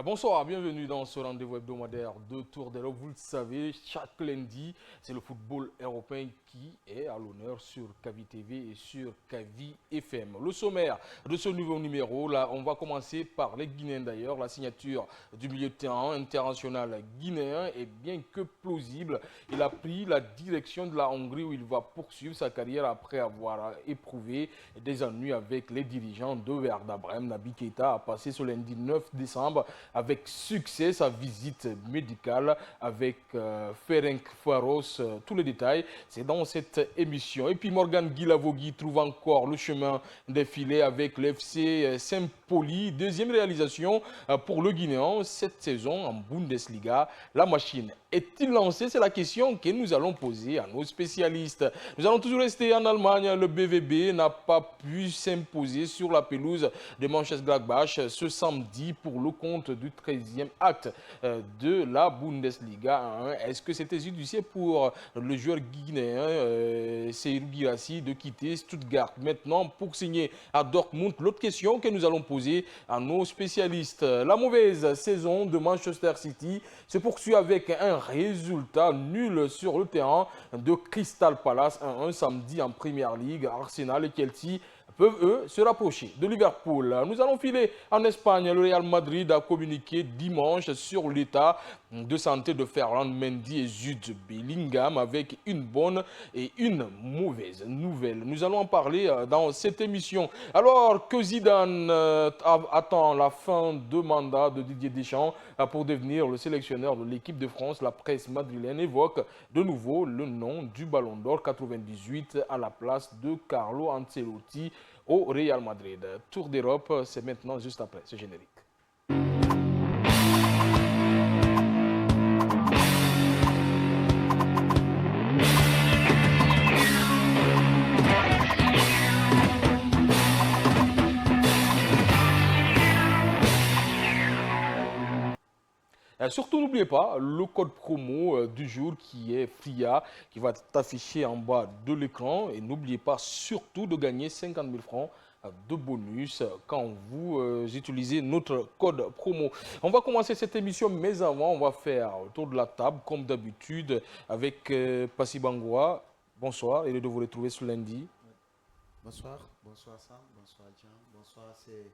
Bonsoir, bienvenue dans ce rendez-vous hebdomadaire de Tour d'Europe. Vous le savez, chaque lundi, c'est le football européen qui est à l'honneur sur Kavi TV et sur Kavi FM. Le sommaire de ce nouveau numéro, là, on va commencer par les Guinéens d'ailleurs. La signature du milieu de terrain international guinéen est bien que plausible. Il a pris la direction de la Hongrie où il va poursuivre sa carrière après avoir éprouvé des ennuis avec les dirigeants de Werder Brême. Naby Keita a passé ce lundi 9 décembre avec succès sa visite médicale avec Ferenc Faros. Tous les détails, c'est dans cette émission. Et puis Morgan Guilavogui trouve encore le chemin des filets avec l'FC Saint-Pauli. Deuxième réalisation pour le Guinéen cette saison en Bundesliga. La machine est-il lancée? C'est la question que nous allons poser à nos spécialistes. Nous allons toujours rester en Allemagne. Le BVB n'a pas pu s'imposer sur la pelouse de Mönchengladbach ce samedi pour le compte du 13e acte de la Bundesliga 1. Est-ce que c'était judicieux pour le joueur guinéen Seydou Guirassy de quitter Stuttgart maintenant pour signer à Dortmund? L'autre question que nous allons poser à nos spécialistes. La mauvaise saison de Manchester City se poursuit avec un résultat nul sur le terrain de Crystal Palace 1-1 samedi en Premier League. Arsenal et Chelsea peuvent, eux, se rapprocher de Liverpool. Nous allons filer en Espagne. Le Real Madrid a communiqué dimanche sur l'état de santé de Ferland Mendy et Jude Bellingham avec une bonne et une mauvaise nouvelle. Nous allons en parler dans cette émission. Alors que Zidane attend la fin de mandat de Didier Deschamps pour devenir le sélectionneur de l'équipe de France, la presse madrilène évoque de nouveau le nom du Ballon d'Or 98 à la place de Carlo Ancelotti au Real Madrid. Tour d'Europe, c'est maintenant juste après ce générique. Surtout, n'oubliez pas le code promo du jour qui est FRIA, qui va t'afficher en bas de l'écran. Et n'oubliez pas surtout de gagner 50 000 francs de bonus quand vous utilisez notre code promo. On va commencer cette émission, mais avant, on va faire autour de la table, comme d'habitude, avec Passy Bangoua. Bonsoir, et de vous retrouver ce lundi. Bonsoir, bonsoir Sam, bonsoir Jean, bonsoir à ces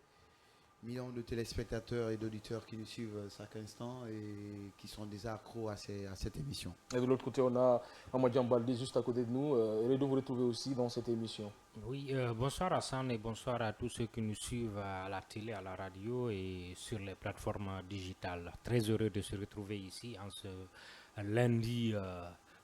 millions de téléspectateurs et d'auditeurs qui nous suivent chaque instant et qui sont des accros à cette émission. Et de l'autre côté, on a Amadjan Baldé juste à côté de nous. Et de vous retrouver aussi dans cette émission. Oui, bonsoir Hassan et bonsoir à tous ceux qui nous suivent à la télé, à la radio et sur les plateformes digitales. Très heureux de se retrouver ici en ce lundi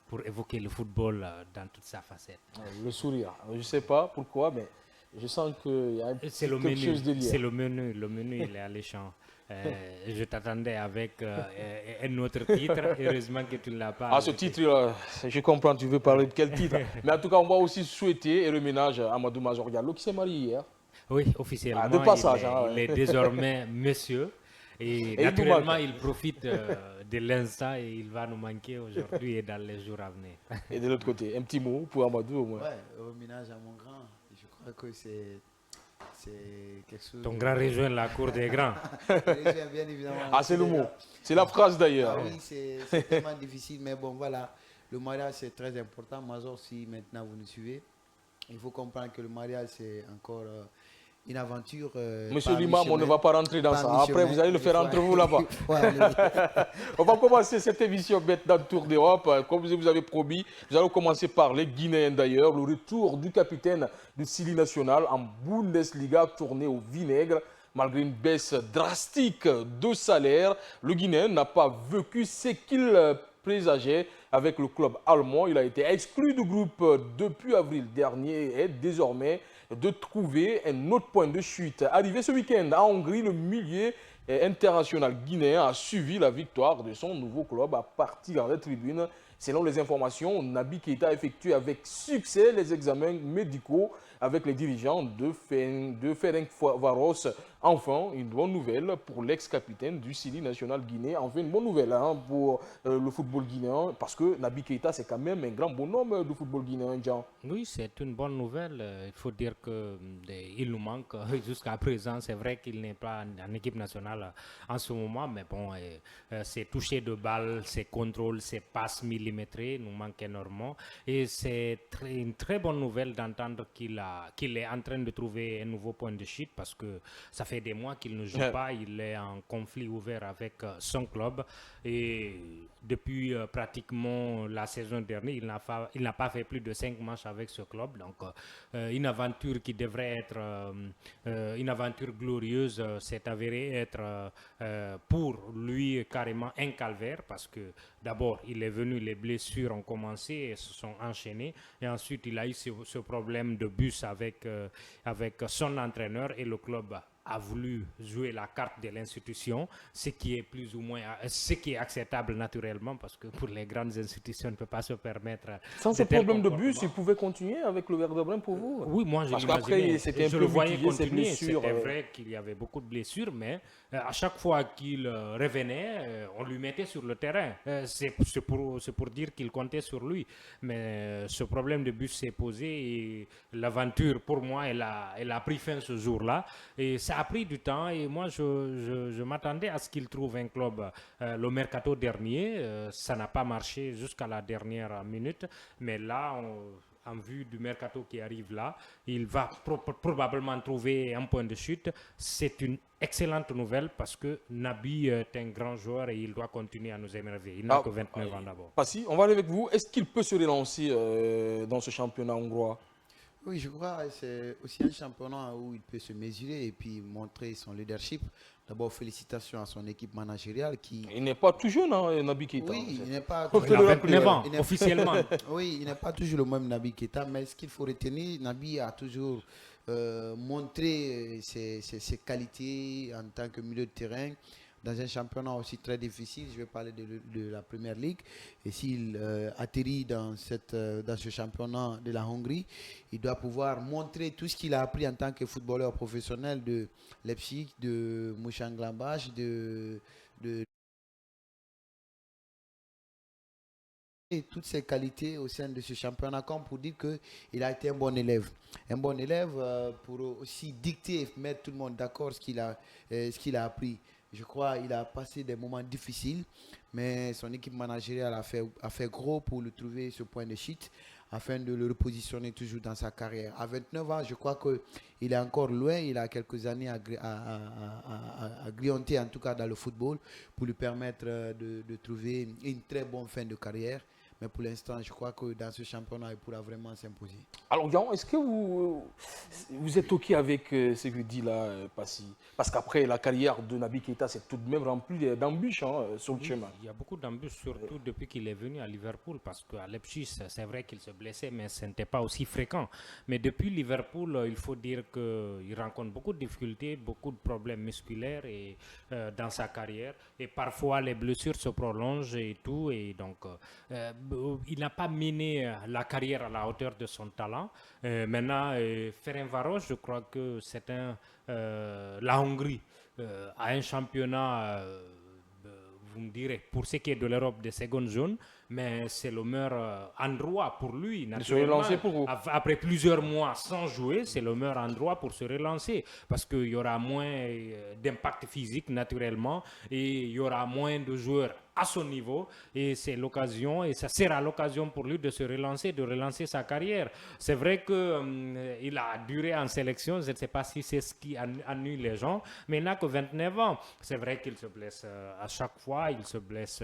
pour évoquer le football dans toute sa facette. Le sourire, je ne sais pas pourquoi, mais je sens qu'il y a quelque chose de lié. C'est le menu il est alléchant. Je t'attendais avec un autre titre, heureusement que tu ne l'as pas. Ah, ce titre, je comprends, tu veux parler de quel titre. Mais en tout cas, on va aussi souhaiter et reménage à Amadou Major Diallo qui s'est marié hier. Oui, officiellement, de passage, il est désormais monsieur. Et naturellement, il profite de l'instant et il va nous manquer aujourd'hui et dans les jours à venir. Et de l'autre côté, un petit mot pour Amadou au moins. Ouais, reménage à mon grand. Je crois que c'est quelque chose. Ton grand rejoint la cour des grands. Bien évidemment. Ah, c'est le mot. C'est la phrase d'ailleurs. Ah oui, c'est tellement difficile, mais bon, voilà. Le mariage, c'est très important. Major, si maintenant vous nous suivez, il faut comprendre que le mariage, c'est encore une aventure. Monsieur l'imam, on ne va pas rentrer dans ça. Après, vous allez le faire entre vous là-bas. On va commencer cette émission bête dans le Tour d'Europe. Comme vous avez promis, nous allons commencer par les Guinéens d'ailleurs. Le retour du capitaine du Sili National en Bundesliga tourné au vinaigre. Malgré une baisse drastique de salaire, le Guinéen n'a pas vécu ce qu'il présageait avec le club allemand. Il a été exclu du groupe depuis avril dernier et désormais de trouver un autre point de chute. Arrivé ce week-end en Hongrie, le milieu international guinéen a suivi la victoire de son nouveau club à partir des tribunes. Selon les informations, Naby Keita a effectué avec succès les examens médicaux avec les dirigeants de Ferencvaros. Enfin, une bonne nouvelle pour l'ex-capitaine du Sili national guinéen. Enfin, une bonne nouvelle pour le football guinéen, parce que Naby Keita, c'est quand même un grand bonhomme du football guinéen, Jean. Oui, c'est une bonne nouvelle. Il faut dire qu'il nous manque jusqu'à présent. C'est vrai qu'il n'est pas en équipe nationale en ce moment, mais bon, ses touchés de balle, ses contrôles, ses passes millimétrées nous manquent énormément. Et c'est une très bonne nouvelle d'entendre qu'il est en train de trouver un nouveau point de chute, parce que ça fait des mois qu'il ne joue pas. Il est en conflit ouvert avec son club. Et depuis pratiquement la saison dernière, il n'a pas fait plus de 5 matchs avec ce club. Donc, une aventure qui devrait être une aventure glorieuse s'est avérée être pour lui carrément un calvaire, parce que d'abord, il est venu, les blessures ont commencé et se sont enchaînées. Et ensuite, il a eu ce problème de bus avec son entraîneur, et le club a voulu jouer la carte de l'institution, ce qui est plus ou moins, ce qui est acceptable naturellement, parce que pour les grandes institutions, on ne peut pas se permettre. Sans ces problèmes de bus, il pouvait continuer avec le Werder Bremen pour vous? Oui, moi je parce qu'après, c'était un peu le voyais mitigé, ces continuer. blessures. C'était vrai qu'il y avait beaucoup de blessures, mais à chaque fois qu'il revenait, on lui mettait sur le terrain. C'est pour dire qu'il comptait sur lui. Mais ce problème de bus s'est posé, et l'aventure, pour moi, elle a pris fin ce jour-là. Et ça a pris du temps, et moi je m'attendais à ce qu'il trouve un club le mercato dernier. Ça n'a pas marché jusqu'à la dernière minute, mais là en vue du mercato qui arrive là, il va probablement trouver un point de chute. C'est une excellente nouvelle, parce que Naby est un grand joueur et il doit continuer à nous émerveiller. Il n'a que 29 ans d'abord. Passy, on va aller avec vous. Est-ce qu'il peut se relancer dans ce championnat hongrois? Oui, je crois que c'est aussi un championnat où il peut se mesurer et puis montrer son leadership. D'abord, félicitations à son équipe managériale qui... Il n'est pas tout jeune, hein, Naby Keita. Oui, il n'est pas... Il a 29 ans, officiellement. Oui, il n'est pas toujours le même Naby Keita, mais ce qu'il faut retenir, Naby a toujours montré ses qualités en tant que milieu de terrain dans un championnat aussi très difficile. Je vais parler de la Première Ligue. Et s'il atterrit dans ce championnat de la Hongrie, il doit pouvoir montrer tout ce qu'il a appris en tant que footballeur professionnel de Leipzig, de Mönchengladbach, et toutes ses qualités au sein de ce championnat, comme pour dire qu'il a été un bon élève. Un bon élève pour aussi dicter et mettre tout le monde d'accord ce qu'il a appris. Je crois qu'il a passé des moments difficiles, mais son équipe managériale a fait gros pour lui trouver ce point de chute, afin de le repositionner toujours dans sa carrière. À 29 ans, je crois qu'il est encore loin. Il a quelques années à grignoter, en tout cas dans le football, pour lui permettre de trouver une très bonne fin de carrière. Mais pour l'instant, je crois que dans ce championnat, il pourra vraiment s'imposer. Alors, Jean, est-ce que vous êtes OK avec ce que dit là, Passy? Parce qu'après, la carrière de Naby Keita, c'est tout de même rempli d'embûches sur le chemin. Il y a beaucoup d'embûches, surtout depuis qu'il est venu à Liverpool, parce qu'à Leipzig, c'est vrai qu'il se blessait, mais ce n'était pas aussi fréquent. Mais depuis Liverpool, il faut dire qu'il rencontre beaucoup de difficultés, beaucoup de problèmes musculaires dans sa carrière. Et parfois, les blessures se prolongent et tout. Et donc, il n'a pas mené la carrière à la hauteur de son talent. Maintenant, Ferencvaros, je crois que c'est la Hongrie a un championnat, vous me direz, pour ce qui est de l'Europe de seconde zone, mais c'est le meilleur endroit pour lui. De se relancer pour vous. Après plusieurs mois sans jouer, c'est le meilleur endroit pour se relancer, parce qu'il y aura moins d'impact physique naturellement, et il y aura moins de joueurs à son niveau, et c'est l'occasion, et ça sera l'occasion pour lui de se relancer, de relancer sa carrière. C'est vrai qu'il a duré en sélection, je ne sais pas si c'est ce qui ennuie les gens, mais il n'a que 29 ans. C'est vrai qu'il se blesse à chaque fois, il se blesse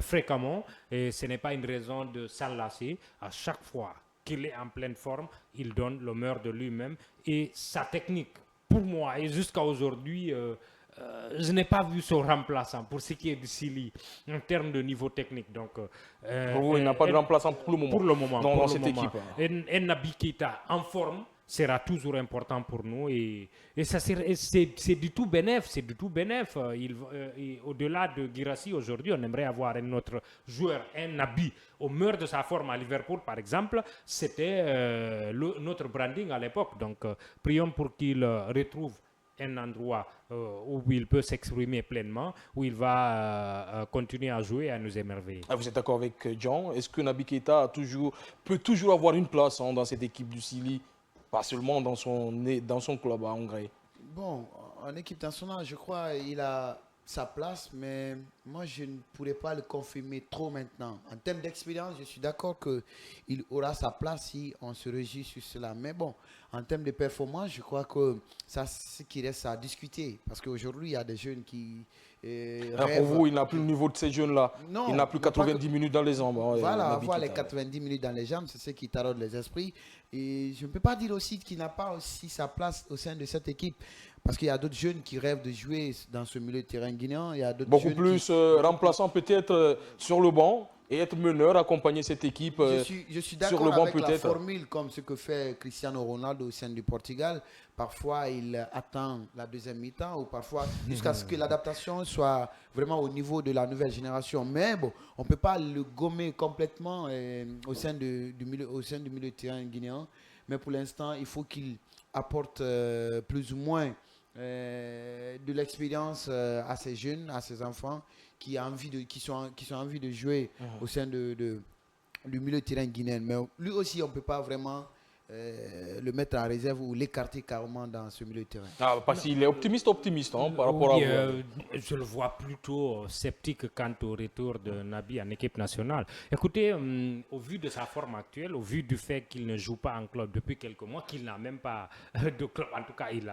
fréquemment, et ce n'est pas une raison de s'enlacer. À chaque fois qu'il est en pleine forme, il donne le meilleur de lui-même, et sa technique, pour moi, et jusqu'à aujourd'hui, je n'ai pas vu son remplaçant pour ce qui est du Sili en termes de niveau technique. Donc, pour vous, il n'a pas de remplaçant pour le moment. Pour le moment. Dans cette équipe. Et Naby Keita en forme, sera toujours important pour nous et c'est du tout bénéf, c'est du tout bénéf. Et au-delà de Guirassy aujourd'hui, on aimerait avoir un autre joueur, un habit au meilleur de sa forme à Liverpool par exemple, c'était notre branding à l'époque. Donc prions pour qu'il retrouve un endroit où il peut s'exprimer pleinement, où il va continuer à jouer et à nous émerveiller. Ah, vous êtes d'accord avec John? Est-ce que Naby Keita peut toujours avoir une place dans cette équipe du Sili, pas seulement dans son club à Hongrie? Bon, en équipe nationale, je crois il a sa place, mais moi, je ne pourrais pas le confirmer trop maintenant. En termes d'expérience, je suis d'accord qu'il aura sa place si on se régit sur cela. Mais bon, en termes de performance, je crois que ça, c'est ce qui reste à discuter. Parce qu'aujourd'hui, il y a des jeunes qui Pour rêvent. vous, il n'a plus le niveau de ces jeunes-là. Non, Il n'a plus non, pas 90 minutes dans les jambes. voilà, Naby avoir les Keita. 90 minutes dans les jambes, c'est ce qui taraude les esprits. Et je ne peux pas dire aussi qu'il n'a pas aussi sa place au sein de cette équipe. Parce qu'il y a d'autres jeunes qui rêvent de jouer dans ce milieu de terrain guinéen. Il y a d'autres Beaucoup jeunes plus remplaçant peut-être sur le banc et être meneur, accompagner cette équipe je suis sur le d'accord banc avec la peut-être. formule comme ce que fait Cristiano Ronaldo au sein du Portugal. Parfois, il attend la deuxième mi-temps ou parfois jusqu'à ce que l'adaptation soit vraiment au niveau de la nouvelle génération. Mais bon, on ne peut pas le gommer complètement au sein du milieu de terrain guinéen. Mais pour l'instant, il faut qu'il apporte plus ou moins de l'expérience à ces jeunes, à ces enfants qui sont envie de jouer au sein du milieu de terrain guinéen. Mais lui aussi, on ne peut pas vraiment le mettre en réserve ou l'écarter carrément dans ce milieu de terrain. Ah, parce qu'il est optimiste par rapport à Oui, vous. je le vois plutôt sceptique quant au retour de Naby en équipe nationale. Écoutez, au vu de sa forme actuelle, au vu du fait qu'il ne joue pas en club depuis quelques mois, qu'il n'a même pas de club, en tout cas, il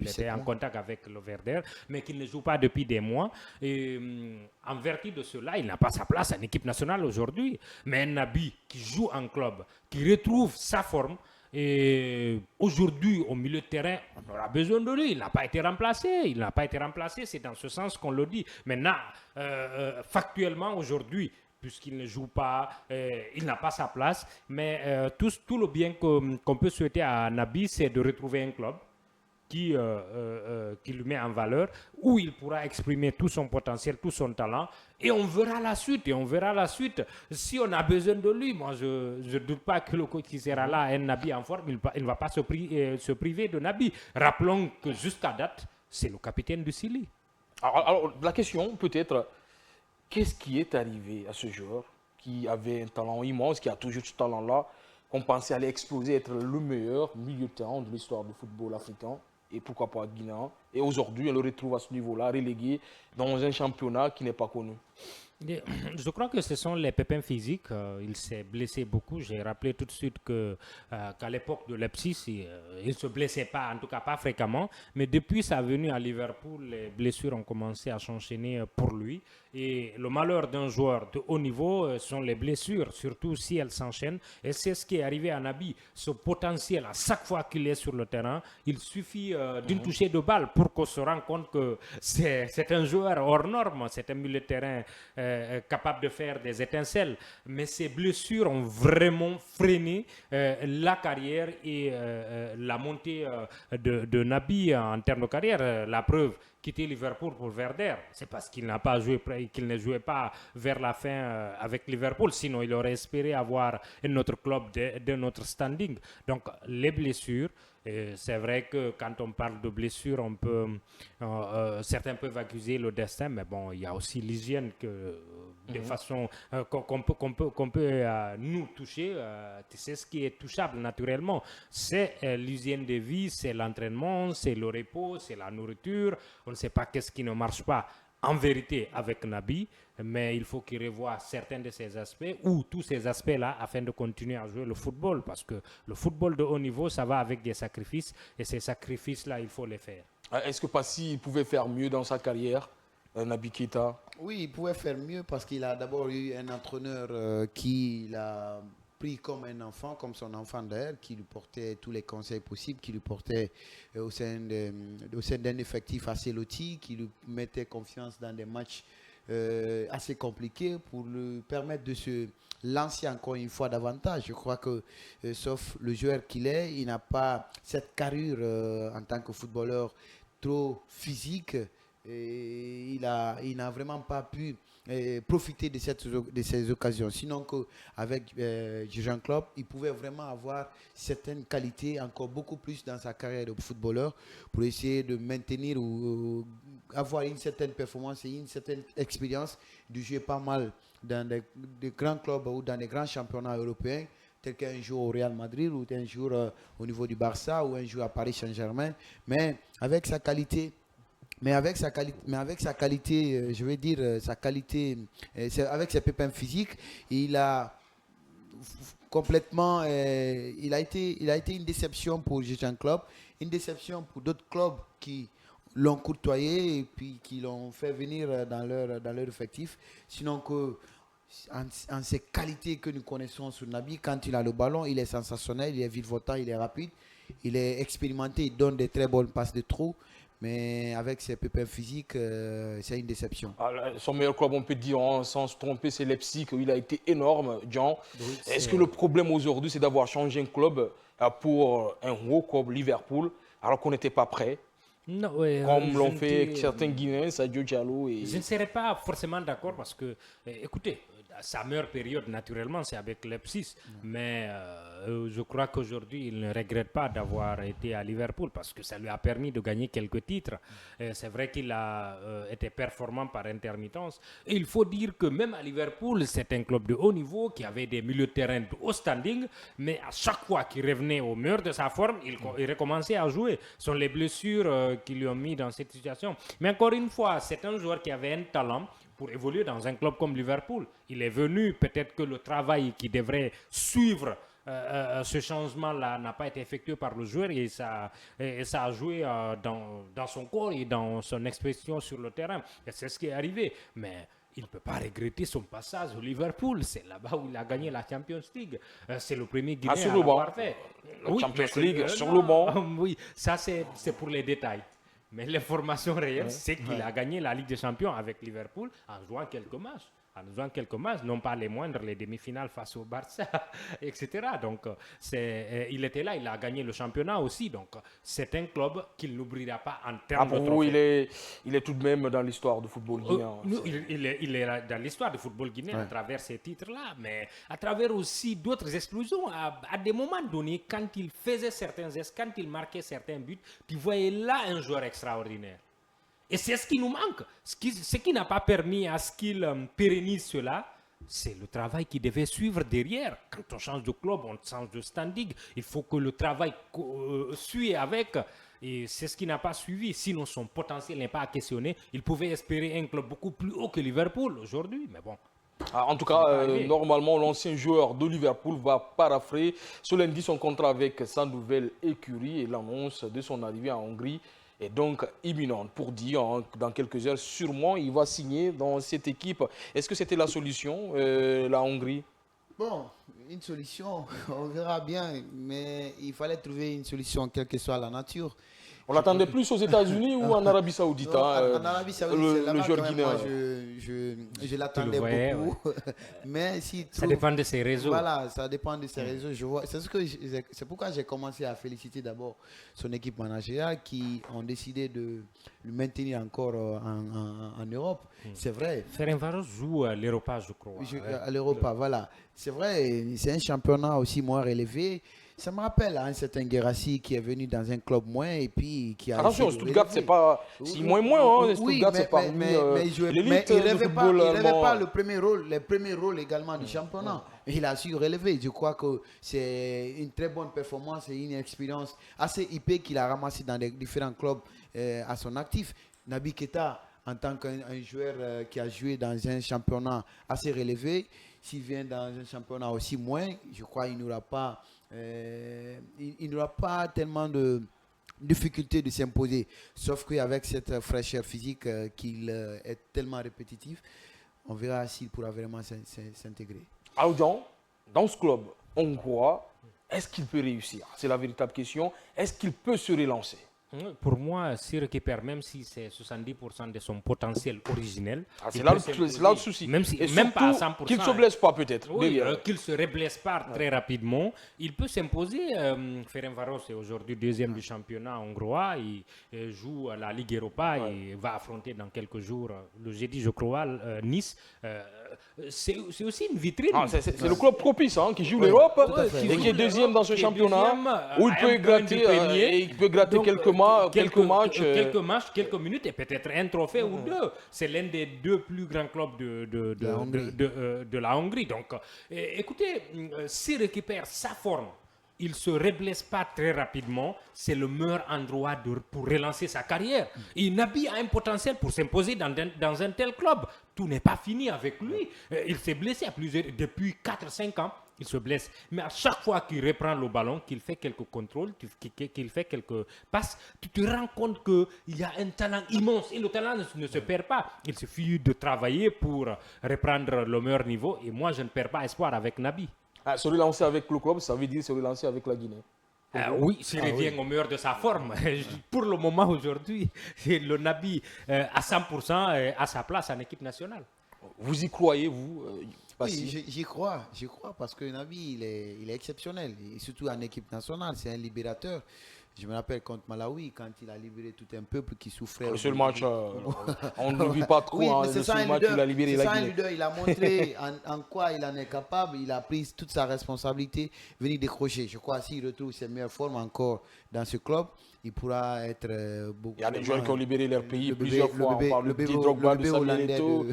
était en contact avec le Werder, mais qu'il ne joue pas depuis des mois. Et en vertu de cela, il n'a pas sa place en équipe nationale aujourd'hui. Mais un Naby qui joue en club, qui retrouve sa forme, et aujourd'hui, au milieu de terrain, on aura besoin de lui. Il n'a pas été remplacé. Il n'a pas été remplacé. C'est dans ce sens qu'on le dit. Maintenant, factuellement, aujourd'hui, puisqu'il ne joue pas, il n'a pas sa place. Mais tout le bien qu'on peut souhaiter à Naby, c'est de retrouver un club qui lui met en valeur, où il pourra exprimer tout son potentiel, tout son talent, et on verra la suite. Si on a besoin de lui, moi je ne doute pas que le coach qui sera là, un Naby en forme, il ne va pas se priver de Naby. Rappelons que jusqu'à date, c'est le capitaine du Sili. Alors, la question peut-être, qu'est-ce qui est arrivé à ce joueur qui avait un talent immense, qui a toujours ce talent-là, qu'on pensait allait exploser, être le meilleur milieu de terrain de l'histoire du football africain et pourquoi pas guinéen. Et aujourd'hui, on le retrouve à ce niveau-là, relégué dans un championnat qui n'est pas connu. Je crois que ce sont les pépins physiques. Il s'est blessé beaucoup. J'ai rappelé tout de suite qu'à l'époque de Leipzig, il ne se blessait pas, en tout cas pas fréquemment. Mais depuis sa venue à Liverpool, les blessures ont commencé à s'enchaîner pour lui. Et le malheur d'un joueur de haut niveau sont les blessures, surtout si elles s'enchaînent. Et c'est ce qui est arrivé à Naby. Ce potentiel, à chaque fois qu'il est sur le terrain, il suffit d'une touchée de balle pour qu'on se rende compte que c'est un joueur hors norme, c'est un milieu de terrain capable de faire des étincelles. Mais ces blessures ont vraiment freiné la carrière et la montée de Naby en termes de carrière. La preuve, quitter Liverpool pour Werder, c'est parce qu'il n'a pas joué, qu'il ne jouait pas vers la fin avec Liverpool. Sinon, il aurait espéré avoir un autre club de notre standing. Donc, les blessures. C'est vrai que quand on parle de blessures, certains peuvent accuser le destin, mais bon, il y a aussi l'hygiène de façon qu'on peut nous toucher. C'est ce qui est touchable naturellement. C'est l'hygiène de vie, c'est l'entraînement, c'est le repos, c'est la nourriture. On ne sait pas qu'est-ce qui ne marche pas en vérité avec Naby, mais il faut qu'il revoie certains de ces aspects ou tous ces aspects-là afin de continuer à jouer le football, parce que le football de haut niveau, ça va avec des sacrifices, et ces sacrifices-là, il faut les faire. Est-ce que Passy pouvait faire mieux dans sa carrière, Naby Keita? Oui, il pouvait faire mieux parce qu'il a d'abord eu un entraîneur qui l'a pris comme un enfant, comme son enfant d'ailleurs, qui lui portait tous les conseils possibles, qui lui portait au sein d'un effectif assez loti, qui lui mettait confiance dans des matchs assez compliqué pour lui permettre de se lancer encore une fois davantage. Je crois que, sauf le joueur qu'il est, il n'a pas cette carrure en tant que footballeur trop physique. Et il n'a vraiment pas pu profiter de ces occasions. Sinon qu'avec Jurgen Klopp, il pouvait vraiment avoir certaines qualités, encore beaucoup plus dans sa carrière de footballeur, pour essayer de maintenir ou avoir une certaine performance et une certaine expérience de jouer pas mal dans des grands clubs ou dans des grands championnats européens, tel qu'un jour au Real Madrid ou un jour au niveau du Barça ou un jour à Paris Saint-Germain. Mais avec sa qualité, je veux dire, sa qualité, avec ses pépins physiques, il a complètement, il a été une déception pour Jurgen Klopp, une déception pour d'autres clubs qui l'ont courtoyé et puis qui l'ont fait venir dans leur effectif. Sinon que en ses qualités que nous connaissons sur Naby, quand il a le ballon, il est sensationnel, il est virevoltant, il est rapide, il est expérimenté, il donne des très bonnes passes de trou. Mais avec ses pépins physiques, c'est une déception. Son meilleur club, on peut dire, sans se tromper, c'est Leipzig, où il a été énorme, Jean. Oui, est-ce que le problème aujourd'hui, c'est d'avoir changé un club pour un haut club, Liverpool, alors qu'on n'était pas prêt? Non, comme l'ont fait certains Guinéens, Sadio Diallo. Je ne serais pas forcément d'accord parce que, écoutez, sa meilleure période, naturellement, c'est avec Leipzig. Mais je crois qu'aujourd'hui, il ne regrette pas d'avoir été à Liverpool parce que ça lui a permis de gagner quelques titres. C'est vrai qu'il a été performant par intermittence. Et il faut dire que même à Liverpool, c'est un club de haut niveau qui avait des milieux de terrain de haut standing. Mais à chaque fois qu'il revenait au meilleur de sa forme, il recommençait à jouer. Ce sont les blessures qui lui ont mis dans cette situation. Mais encore une fois, c'est un joueur qui avait un talent pour évoluer dans un club comme Liverpool. Il est venu, peut-être que le travail qui devrait suivre ce changement-là n'a pas été effectué par le joueur et ça a joué dans son corps et dans son expression sur le terrain. Et c'est ce qui est arrivé. Mais il ne peut pas regretter son passage au Liverpool. C'est là-bas où il a gagné la Champions League. C'est le premier Guinéen à l'avoir fait. Oui, Champions League, sur le banc. Oui, ça c'est pour les détails. Mais l'information réelle, c'est qu'il a gagné la Ligue des Champions avec Liverpool en jouant quelques matchs. Non pas les moindres, les demi-finales face au Barça, etc. Donc, il était là, il a gagné le championnat aussi. Donc, c'est un club qu'il n'oubliera pas en termes de trophées. Il est tout de même dans l'histoire du football guinéen. Il est dans l'histoire du football guinéen à travers ces titres-là, mais à travers aussi d'autres explosions. À des moments donnés, quand il faisait certains gestes, quand il marquait certains buts, tu voyais là un joueur extraordinaire. Et c'est ce qui nous manque. Ce qui n'a pas permis à ce qu'il pérennise cela, c'est le travail qui devait suivre derrière. Quand on change de club, on change de standing. Il faut que le travail suive avec. Et c'est ce qui n'a pas suivi. Sinon, son potentiel n'est pas à questionner. Il pouvait espérer un club beaucoup plus haut que Liverpool aujourd'hui. Mais bon. En tout cas, normalement, l'ancien joueur de Liverpool va paraphrer ce lundi son contrat avec sa nouvelle écurie et l'annonce de son arrivée en Hongrie est donc imminente pour dire dans quelques heures, sûrement, il va signer dans cette équipe. Est-ce que c'était la solution, la Hongrie? Bon, une solution, on verra bien, mais il fallait trouver une solution, quelle que soit la nature. On l'attendait plus aux États-Unis ou en Arabie Saoudite? En Arabie Saoudite, le joueur guinéen. Moi, je l'attendais beaucoup. Ouais. Mais si ça dépend de ses réseaux. Voilà, ça dépend de ses réseaux. Je vois, c'est pourquoi j'ai commencé à féliciter d'abord son équipe managériale qui ont décidé de le maintenir encore en Europe. C'est vrai. Ferencváros joue à l'Europa, je crois. À l'Europa, voilà. C'est vrai, c'est un championnat aussi moins relevé. Ça me rappelle un certain Guérassi qui est venu dans un club moins et puis qui a... Attention, Stuttgart, c'est pas... C'est moins, hein. Stuttgart, c'est pas l'élite il du football n'avait pas le premier rôle, les premiers rôles également du championnat. Il a su relever. Je crois que c'est une très bonne performance et une expérience assez hypée qu'il a ramassé dans les différents clubs à son actif. Naby Keita, en tant qu'un joueur qui a joué dans un championnat assez relevé, s'il vient dans un championnat aussi moins, je crois qu'il n'aura pas... il n'aura pas tellement de difficulté de s'imposer, sauf qu'avec cette fraîcheur physique qu'il est tellement répétitif, on verra s'il pourra vraiment s'intégrer. Aoudian, dans ce club hongrois, est-ce qu'il peut réussir? C'est la véritable question. Est-ce qu'il peut se relancer? Pour moi, s'il récupère, même si c'est 70% de son potentiel originel, C'est il là, peut c'est s'imposer, là le souci. même, si, Et même pas à surtout, 100%. qu'il ne se blesse pas peut-être. Oui, derrière. qu'il se reblesse pas très rapidement. Il peut s'imposer. Ferencváros est aujourd'hui deuxième du championnat hongrois. Il joue à la Ligue Europa et va affronter dans quelques jours, le jeudi, je crois, Nice. C'est aussi une vitrine. C'est le club propice qui joue Oui, l'Europe tout à fait. et qui est deuxième dans ce Qui est championnat deuxième, où il à peut un point du gratter, premier. et il peut gratter Donc, quelques matchs. quelques matchs, quelques minutes et peut-être un trophée ou deux. C'est l'un des deux plus grands clubs de la Hongrie. Donc, écoutez, s'il récupère sa forme, il ne se reblesse pas très rapidement, c'est le meilleur endroit pour relancer sa carrière. Et Naby a un potentiel pour s'imposer dans un tel club. Tout n'est pas fini avec lui. Il s'est blessé depuis 4-5 ans. Il se blesse. Mais à chaque fois qu'il reprend le ballon, qu'il fait quelques contrôles, qu'il fait quelques passes, tu te rends compte qu'il y a un talent immense. Et le talent ne se perd pas. Il suffit de travailler pour reprendre le meilleur niveau. Et moi, je ne perds pas espoir avec Naby. Se relancer avec le club, ça veut dire se relancer avec la Guinée. Oui, s'il revient au meilleur de sa forme. Pour le moment, aujourd'hui, le Naby à 100% à sa place en équipe nationale. Vous y croyez, vous Oui, j'y crois parce que Naby, il est exceptionnel, et surtout en équipe nationale, c'est un libérateur. Je me rappelle contre Malawi, quand il a libéré tout un peuple qui souffrait. Le seul match, on ne l'oublie pas trop, oui, mais le seul match il a libéré la Guinée. Il a montré en quoi il en est capable, il a pris toute sa responsabilité, venir décrocher. Je crois que s'il retrouve ses meilleures formes encore dans ce club, il pourra être beaucoup. Il y a des joueurs qui ont libéré leur pays plusieurs fois. Le bébé, on parle de Drogba, de Samuel Eto'o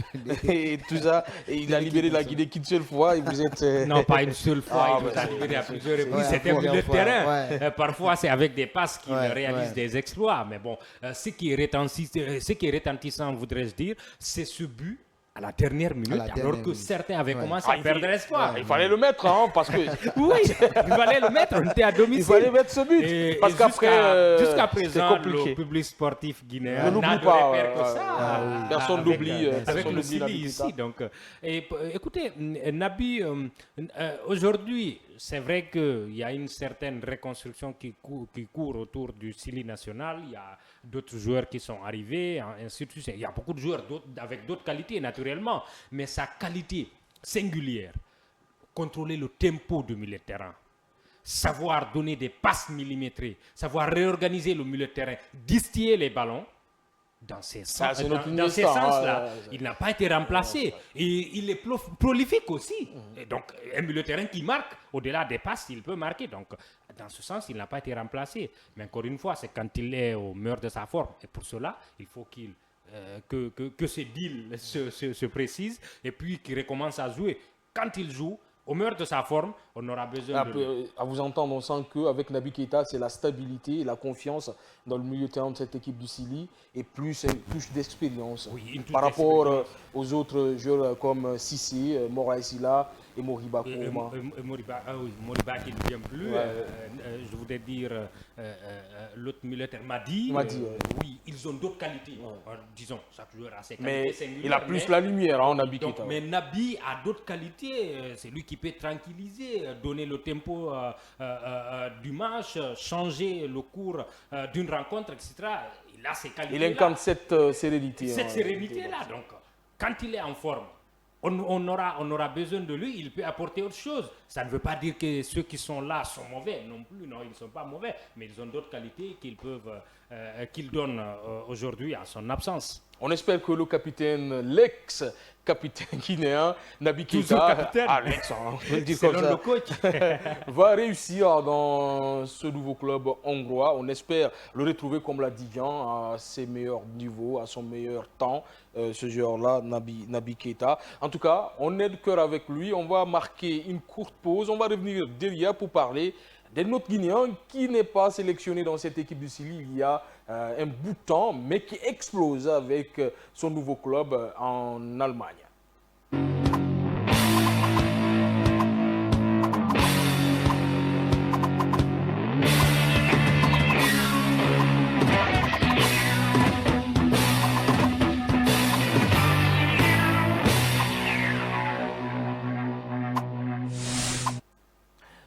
et tout ça. Et il a libéré la Guinée qu'une seule fois et vous êtes... Non, pas une seule fois, il nous a libéré à plusieurs reprises. C'était un milieu de terrain. Parfois, c'est avec des passes qu'il réalise des exploits. Mais bon, ce qui est retentissant, voudrais-je dire, c'est ce but à la dernière minute, alors que certains avaient commencé à perdre espoir. Il fallait le mettre, parce que... Oui, il fallait le mettre, on était à domicile. Il fallait mettre ce but, parce qu'après, jusqu'à présent, le public sportif guinéen n'a de repère que ça. Personne n'oublie. Avec le Sili ici. Donc, écoutez, Naby, aujourd'hui, c'est vrai qu'il y a une certaine reconstruction qui court autour du Sili national. Il y a d'autres joueurs qui sont arrivés, ainsi de suite. Il y a beaucoup de joueurs avec d'autres qualités, naturellement. Mais sa qualité singulière, contrôler le tempo du milieu de terrain, savoir donner des passes millimétrées, savoir réorganiser le milieu de terrain, distiller les ballons, dans ces sens-là, il n'a pas été remplacé. Et il est prolifique aussi. Et donc, un milieu de terrain qui marque, au-delà des passes, il peut marquer. Donc, dans ce sens, il n'a pas été remplacé. Mais encore une fois, c'est quand il est au meilleur de sa forme. Et pour cela, il faut que ses deals se précisent et puis qu'il recommence à jouer. Quand il joue, au meilleur de sa forme, on aura besoin de... À vous entendre, on sent qu'avec Naby Keita, c'est la stabilité et la confiance dans le milieu de terrain de cette équipe du Sili et plus une touche d'expérience par rapport aux autres joueurs comme Sissi, Mora Silla et Moriba Kouma. Moriba qui ne vient plus. Je voudrais dire l'autre milieu de terrain, Madi. Oui, ils ont d'autres qualités. Disons, chaque joueur a ses qualités. Mais il a plus la lumière, Naby Keita. Mais Naby a d'autres qualités. C'est lui qui peut tranquilliser, donner le tempo du match, changer le cours d'une rencontre, etc. Il a ses qualités. Il incarne cette sérénité. Cette sérénité-là. Donc, quand il est en forme, on aura besoin de lui, il peut apporter autre chose. Ça ne veut pas dire que ceux qui sont là sont mauvais non plus. Non, ils ne sont pas mauvais, mais ils ont d'autres qualités qu'ils donnent aujourd'hui en son absence. On espère que le capitaine, l'ex-capitaine guinéen, Naby Keita, le coach, va réussir dans ce nouveau club hongrois. On espère le retrouver, comme l'a dit Jean, à ses meilleurs niveaux, à son meilleur temps, ce joueur-là, Naby Keita. En tout cas, on est de cœur avec lui. On va marquer une courte pause. On va revenir derrière pour parler d'un autre Guinéen qui n'est pas sélectionné dans cette équipe du Sili il y a un bout de temps, mais qui explose avec son nouveau club en Allemagne.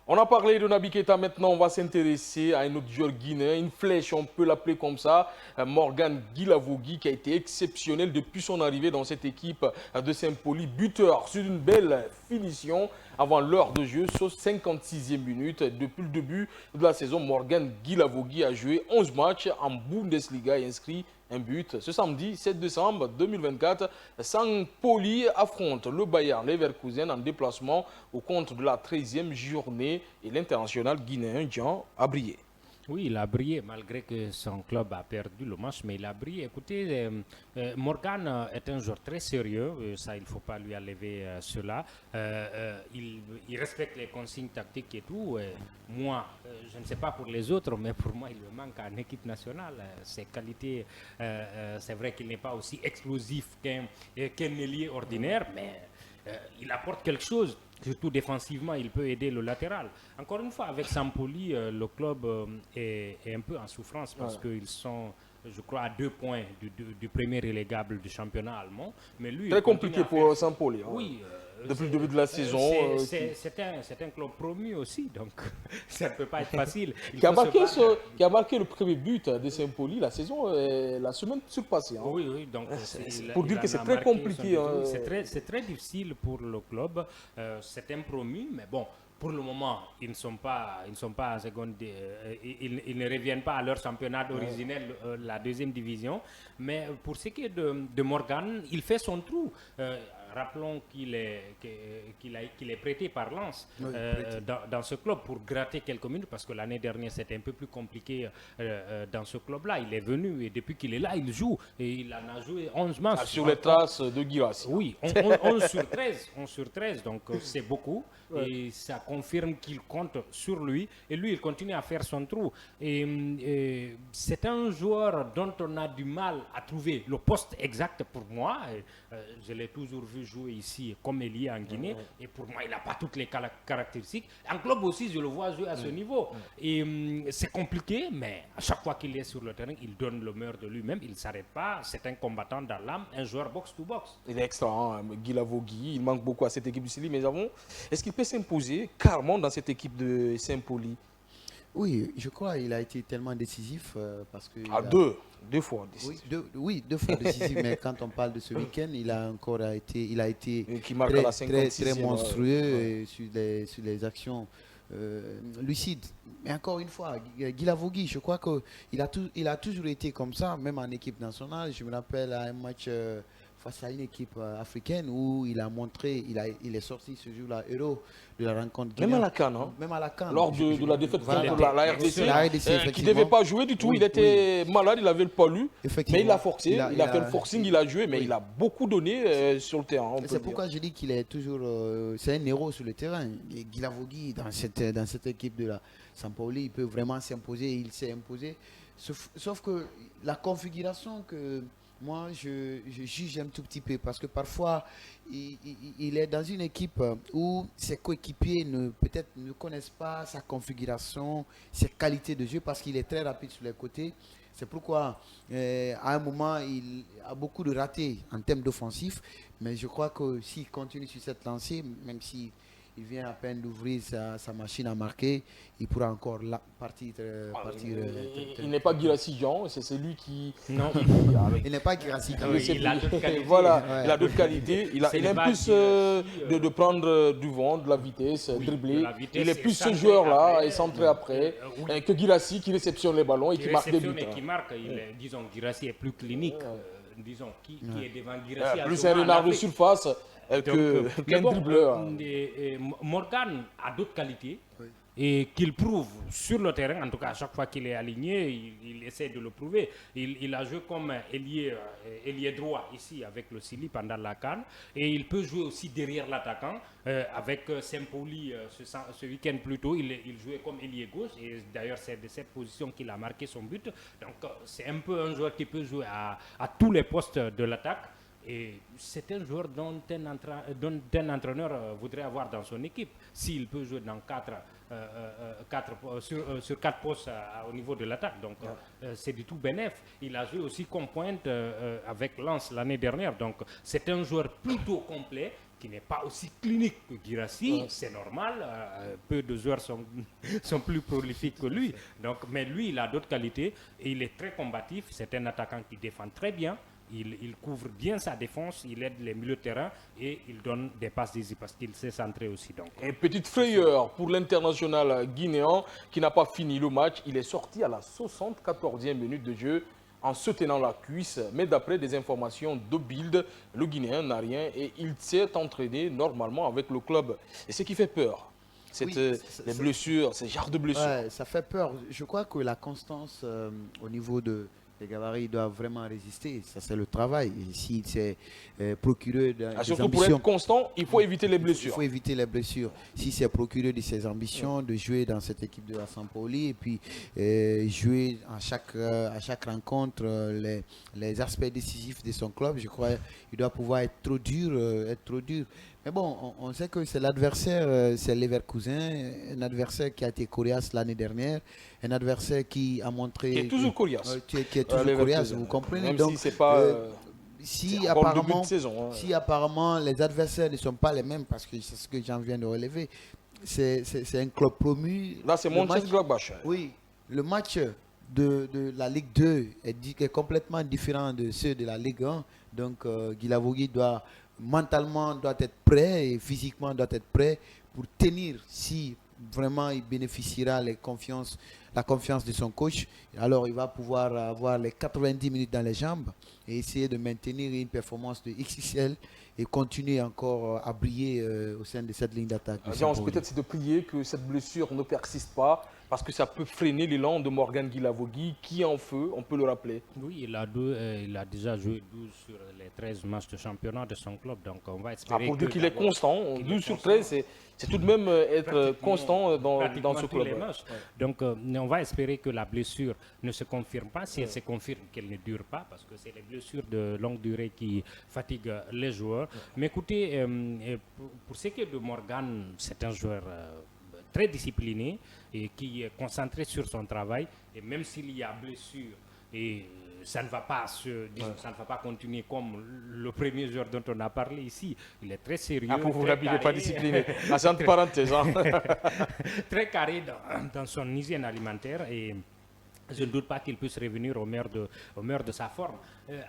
On On a parlé de Naby Keita, maintenant on va s'intéresser à un autre joueur guinéen, une flèche, on peut l'appeler comme ça, Morgan Guilavogui, qui a été exceptionnel depuis son arrivée dans cette équipe de Saint-Pauli, buteur sur une belle finition avant l'heure de jeu, sauf 56e minute. Depuis le début de la saison, Morgan Guilavogui a joué 11 matchs en Bundesliga et inscrit un but. Ce samedi 7 décembre 2024, Saint-Pauli affronte le Bayern Leverkusen en déplacement au compte de la 13e journée et l'international guinéen Jean a brillé. Oui, il a brillé malgré que son club a perdu le match, mais il a brillé. Écoutez, Morgan est un joueur très sérieux, ça il ne faut pas lui enlever cela. Il respecte les consignes tactiques et tout. Moi, je ne sais pas pour les autres, mais pour moi il me manque en équipe nationale. Ses qualités, c'est vrai qu'il n'est pas aussi explosif qu'un ailier ordinaire, mais il apporte quelque chose. Surtout défensivement, il peut aider le latéral. Encore une fois, avec Sampoli, le club est un peu en souffrance parce qu'ils sont, je crois, à 2 points du premier relégable du championnat allemand. Mais lui, très compliqué pour Sampoli. Hein. Oui. Depuis le début de la saison. C'est un club promu aussi, donc ça ne peut pas être facile. Qui a marqué le premier but de Saint-Pauli la semaine surpassée. Hein. Oui, donc pour dire que c'est très compliqué. Hein. C'est très difficile pour le club. C'est un promu, mais bon. Pour le moment, ils ne sont pas en seconde, ils ne reviennent pas à leur championnat originel, la deuxième division. Mais pour ce qui est de Morgan, il fait son trou. Rappelons qu'il est prêté par Lens dans ce club pour gratter quelques minutes parce que l'année dernière c'était un peu plus compliqué dans ce club-là. Il est venu et depuis qu'il est là, il joue et il en a joué 11 matchs. Sur les traces de Guirassy. Oui, 11 sur 13, donc c'est beaucoup et ça confirme qu'il compte sur lui et lui il continue à faire son trou. Et c'est un joueur dont on a du mal à trouver le poste exact pour moi. Je l'ai toujours vu jouer ici comme ailier en Guinée et pour moi il n'a pas toutes les caractéristiques. En club aussi je le vois jouer à ce niveau et c'est compliqué mais à chaque fois qu'il est sur le terrain il donne le meilleur de lui-même, il ne s'arrête pas, c'est un combattant dans l'âme, un joueur box-to-box. Il est extra, hein, Guilavogui, il manque beaucoup à cette équipe du Sili, mais est-ce qu'il peut s'imposer carrément dans cette équipe de Saint-Pauli? Oui, je crois qu'il a été tellement décisif parce que... Deux fois décisif. Oui, deux fois décisif, mais quand on parle de ce week-end, il a été qui marque à la très monstrueux sur les actions lucides. Mais encore une fois, Guilavogui, je crois qu'il a toujours été comme ça, même en équipe nationale. Je me rappelle à un match face à une équipe africaine où il a montré, il est sorti ce jour-là, héros de la rencontre guinéenne. Même à la CAN, hein. Même à la CAN. Lors de la défaite contre la RDC, qui ne devait pas jouer du tout. Oui, il était malade, il n'avait le palu. Mais il a forcé, il a fait le forcing, il a joué, mais il a beaucoup donné sur le terrain. C'est pourquoi je dis qu'il est toujours... c'est un héros sur le terrain. Guilavogui, dans cette équipe de la Sampoli, il peut vraiment s'imposer, il s'est imposé. Sauf que la configuration que... Moi, je juge un tout petit peu parce que parfois, il est dans une équipe où ses coéquipiers peut-être ne connaissent pas sa configuration, ses qualités de jeu parce qu'il est très rapide sur les côtés. C'est pourquoi, à un moment, il a beaucoup de ratés en termes d'offensif. Mais je crois que s'il continue sur cette lancée, même si il vient à peine d'ouvrir sa machine à marquer, il pourra encore partir. Il n'est pas Guirassy Jean, c'est lui qui... Non, il n'est pas Guirassy Jean. Il a d'autres qualités. Voilà, il a d'autres qualités. Il aime plus de prendre du vent, de la vitesse, dribbler. Il est plus ce joueur-là et centré après que Guirassy qui réceptionne les ballons et qui marque des buts. Qui marque, disons, Guirassy est plus clinique. Disons, qui est devant Guirassy. Plus un renard de surface qu'un dribbleur. Morgan a d'autres qualités et qu'il prouve sur le terrain. En tout cas, à chaque fois qu'il est aligné, il essaie de le prouver. Il a joué comme ailier droit ici avec le Sili pendant la CAN et il peut jouer aussi derrière l'attaquant. Avec Saint-Pauli ce week-end plus tôt, il jouait comme ailier gauche et d'ailleurs c'est de cette position qu'il a marqué son but. Donc c'est un peu un joueur qui peut jouer à tous les postes de l'attaque. Et c'est un joueur dont un entraîneur voudrait avoir dans son équipe. S'il peut jouer dans sur 4 postes au niveau de l'attaque. Donc c'est du tout bénéf. Il a joué aussi comme pointe avec Lens l'année dernière. Donc c'est un joueur plutôt complet qui n'est pas aussi clinique que Guirassy, c'est normal, peu de joueurs sont plus prolifiques que lui. Donc, mais lui, il a d'autres qualités et il est très combatif. C'est un attaquant qui défend très bien. Il couvre bien sa défense, il aide les milieux de terrain et il donne des passes décisives parce qu'il sait centrer aussi. Donc. Et petite frayeur pour l'international guinéen qui n'a pas fini le match. Il est sorti à la 74e minute de jeu en se tenant la cuisse. Mais d'après des informations de Bild, le Guinéen n'a rien et il s'est entraîné normalement avec le club. Et ce qui fait peur, c'est les blessures, ces genres de blessures. Ouais, ça fait peur. Je crois que la constance au niveau des gabarits doit vraiment résister. Ça, c'est le travail. Et s'il s'est procuré des surtout pour être constant, il faut éviter les blessures. Il faut éviter les blessures. S'il s'est procuré de ses ambitions, de jouer dans cette équipe de la Sampoli et puis jouer à chaque rencontre les aspects décisifs de son club, je crois qu'il doit pouvoir être trop dur. Mais bon, on sait que c'est l'adversaire, c'est Leverkusen, un adversaire qui a été coriace l'année dernière, un adversaire qui a montré... Qui est toujours coriace. Qui est toujours coriace, vous comprenez. Même donc, si c'est pas... si apparemment les adversaires ne sont pas les mêmes, parce que c'est ce que j'en viens de relever, c'est un club promu. Là, c'est Mönchengladbach. Oui, le match de la Ligue 2 est complètement différent de ceux de la Ligue 1. Donc, Guilavogui mentalement doit être prêt et physiquement doit être prêt pour tenir. Si vraiment il bénéficiera la confiance de son coach, alors il va pouvoir avoir les 90 minutes dans les jambes et essayer de maintenir une performance de XXL et continuer encore à briller au sein de cette ligne d'attaque. Peut-être c'est de prier que cette blessure ne persiste pas, parce que ça peut freiner l'élan de Morgan Guilavogui, qui est en feu, on peut le rappeler. Oui, il a déjà joué 12 sur les 13 matchs de championnat de son club, donc on va espérer pour dire qu'il est constant, 12 sur 13, c'est tout de même être constant dans ce club. Donc on va espérer que la blessure ne se confirme pas. Si elle se confirme, qu'elle ne dure pas, parce que c'est les blessures de longue durée qui fatiguent les joueurs. Mais écoutez, pour ce qui est de Morgan, c'est un joueur très discipliné et qui est concentré sur son travail. Et même s'il y a blessure, et ça ne va pas ça ne va pas continuer comme le premier joueur dont on a parlé ici. Il est très sérieux. Pour vous rappeler, il n'est pas discipliné. C'est entre parenthèses. Très carré dans son hygiène alimentaire et je ne doute pas qu'il puisse revenir au meilleur de sa forme.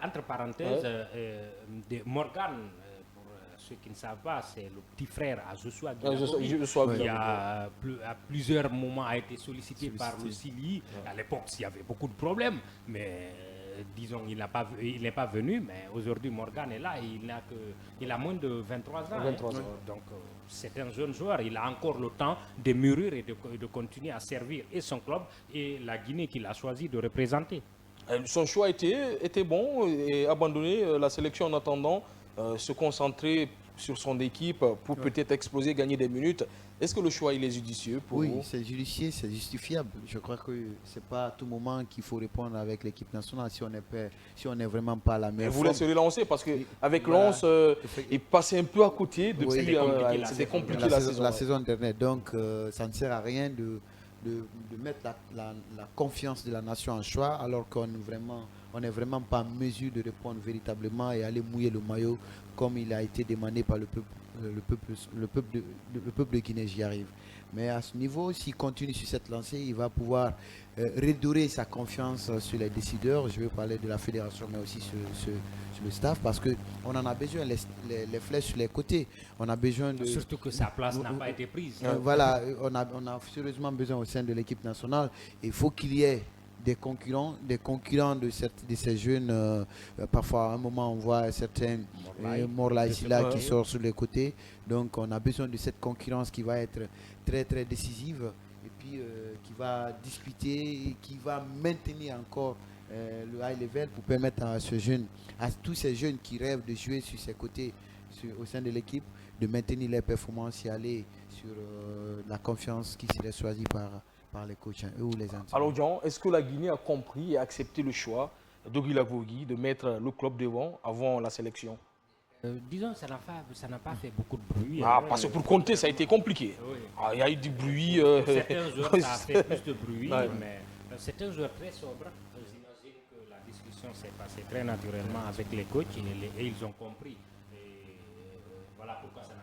Entre parenthèses, Morgan, ceux qui ne savent pas, c'est le petit frère à Joshua Guilavogui, qui à plusieurs moments a été sollicité par le CILI. À l'époque, il y avait beaucoup de problèmes, mais disons, il n'est pas venu, mais aujourd'hui, Morgan est là, et il a moins de 23 ans. Donc, c'est un jeune joueur, il a encore le temps de mûrir et de continuer à servir et son club et la Guinée qu'il a choisi de représenter. Son choix était bon et abandonner la sélection en attendant se concentrer sur son équipe pour peut-être exploser, gagner des minutes. Est-ce que le choix il est judicieux pour vous? Oui, c'est judicieux, c'est justifiable. Je crois que c'est pas à tout moment qu'il faut répondre avec l'équipe nationale si on n'est vraiment pas à la meilleure forme. Vous laissez relancer parce qu'avec Lens, il passait un peu à côté depuis. C'était compliqué la saison dernière. Donc, ça ne sert à rien de mettre la confiance de la nation en choix alors qu'on n'est vraiment pas en mesure de répondre véritablement et aller mouiller le maillot comme il a été demandé par le peuple de Guinée. J'y arrive. Mais à ce niveau, s'il continue sur cette lancée, il va pouvoir redorer sa confiance sur les décideurs. Je veux parler de la fédération, mais aussi sur le staff, parce qu'on en a besoin, les flèches sur les côtés. On a besoin de... Surtout que sa place n'a pas été prise. Voilà, on a sérieusement besoin au sein de l'équipe nationale. Il faut qu'il y ait des concurrents de ces jeunes. Parfois, à un moment, on voit certains Morla ici là qui sortent sur les côtés. Donc, on a besoin de cette concurrence qui va être très, très décisive et puis qui va disputer et qui va maintenir encore le high level pour permettre à tous ces jeunes qui rêvent de jouer sur ces côtés au sein de l'équipe, de maintenir les performances et aller sur la confiance qui serait choisie par les coachs ou les entraîneurs. Alors Jean, est-ce que la Guinée a compris et accepté le choix de Guilavogui de mettre le club devant avant la sélection? Disons, ça n'a pas fait beaucoup de bruit. Parce que pour compter, ça a été compliqué. Oui. Il y a eu du bruit. Certains joueurs, ça a fait plus de bruit, mais c'est un joueur très sobre. J'imagine que la discussion s'est passée très naturellement avec les coachs et ils ont compris. Et voilà pourquoi ça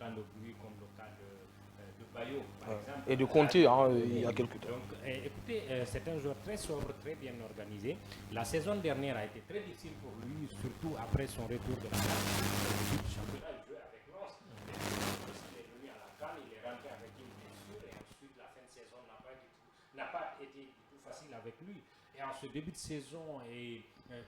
d'aujourd'hui, comme le cas de Bayo, par exemple. Et de Conté, il y a quelques temps. Donc, écoutez, c'est un joueur très sobre, très bien organisé. La saison dernière a été très difficile pour lui, surtout après son retour de la CAN. Le championnat, il jouait avec Lens. Il est venu à la CAN, il est rentré avec une blessure et ensuite la fin de saison n'a pas été du tout facile avec lui. Et en ce début de saison, et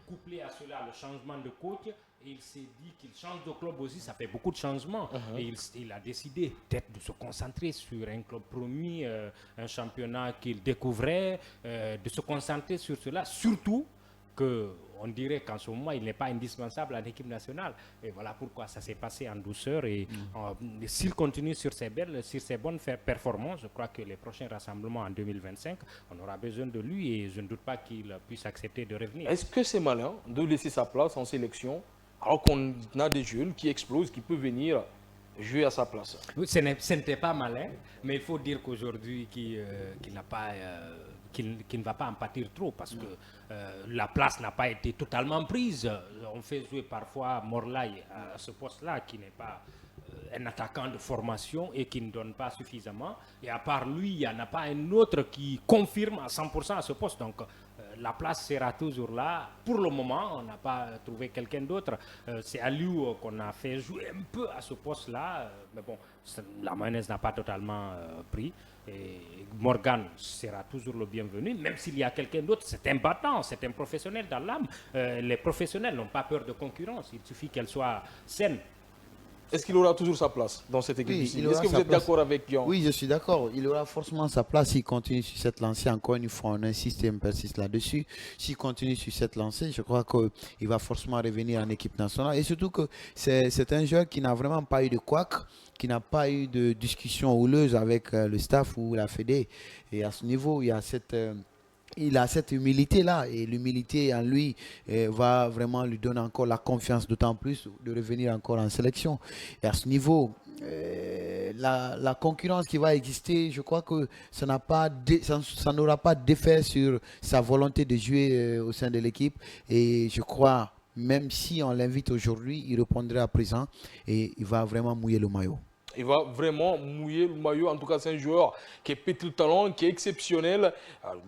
couplé à cela, le changement de coach, il s'est dit qu'il change de club aussi, ça fait beaucoup de changements. Et il a décidé peut-être de se concentrer sur un club promu, un championnat qu'il découvrait, de se concentrer sur cela, surtout qu'on dirait qu'en ce moment, il n'est pas indispensable à l'équipe nationale. Et voilà pourquoi ça s'est passé en douceur. Et s'il continue sur ses bonnes performances, je crois que les prochains rassemblements en 2025, on aura besoin de lui et je ne doute pas qu'il puisse accepter de revenir. Est-ce que c'est malin de laisser sa place en sélection alors qu'on a des jeunes qui explosent, qui peuvent venir jouer à sa place? Oui, ce n'était pas malin, mais il faut dire qu'aujourd'hui, qu'il ne va pas en pâtir trop parce que la place n'a pas été totalement prise. On fait jouer parfois Morlaï à ce poste-là qui n'est pas un attaquant de formation et qui ne donne pas suffisamment. Et à part lui, il n'y en a pas un autre qui confirme à 100% à ce poste. Donc la place sera toujours là. Pour le moment, on n'a pas trouvé quelqu'un d'autre. C'est Aliou qu'on a fait jouer un peu à ce poste-là. Mais bon, la mayonnaise n'a pas totalement pris. Et Morgan sera toujours le bienvenu, même s'il y a quelqu'un d'autre. C'est un battant, c'est un professionnel dans l'âme. Les professionnels n'ont pas peur de concurrence. Il suffit qu'elle soit saine. Est-ce qu'il aura toujours sa place dans cette équipe? Oui, Est-ce que vous êtes d'accord avec Guillaume? Oui, je suis d'accord. Il aura forcément sa place s'il continue sur cette lancée. Encore une fois, on insiste et on persiste là-dessus. S'il continue sur cette lancée, je crois qu'il va forcément revenir en équipe nationale. Et surtout que c'est un joueur qui n'a vraiment pas eu de couac, qui n'a pas eu de discussion houleuse avec le staff ou la Fédé. Et à ce niveau, il a cette humilité-là et l'humilité en lui va vraiment lui donner encore la confiance, d'autant plus de revenir encore en sélection. Et à ce niveau, la concurrence qui va exister, je crois que ça n'aura pas d'effet sur sa volonté de jouer au sein de l'équipe. Et je crois, même si on l'invite aujourd'hui, il répondra à présent et il va vraiment mouiller le maillot. Il va vraiment mouiller le maillot. En tout cas, c'est un joueur qui est pétri de talent, qui est exceptionnel.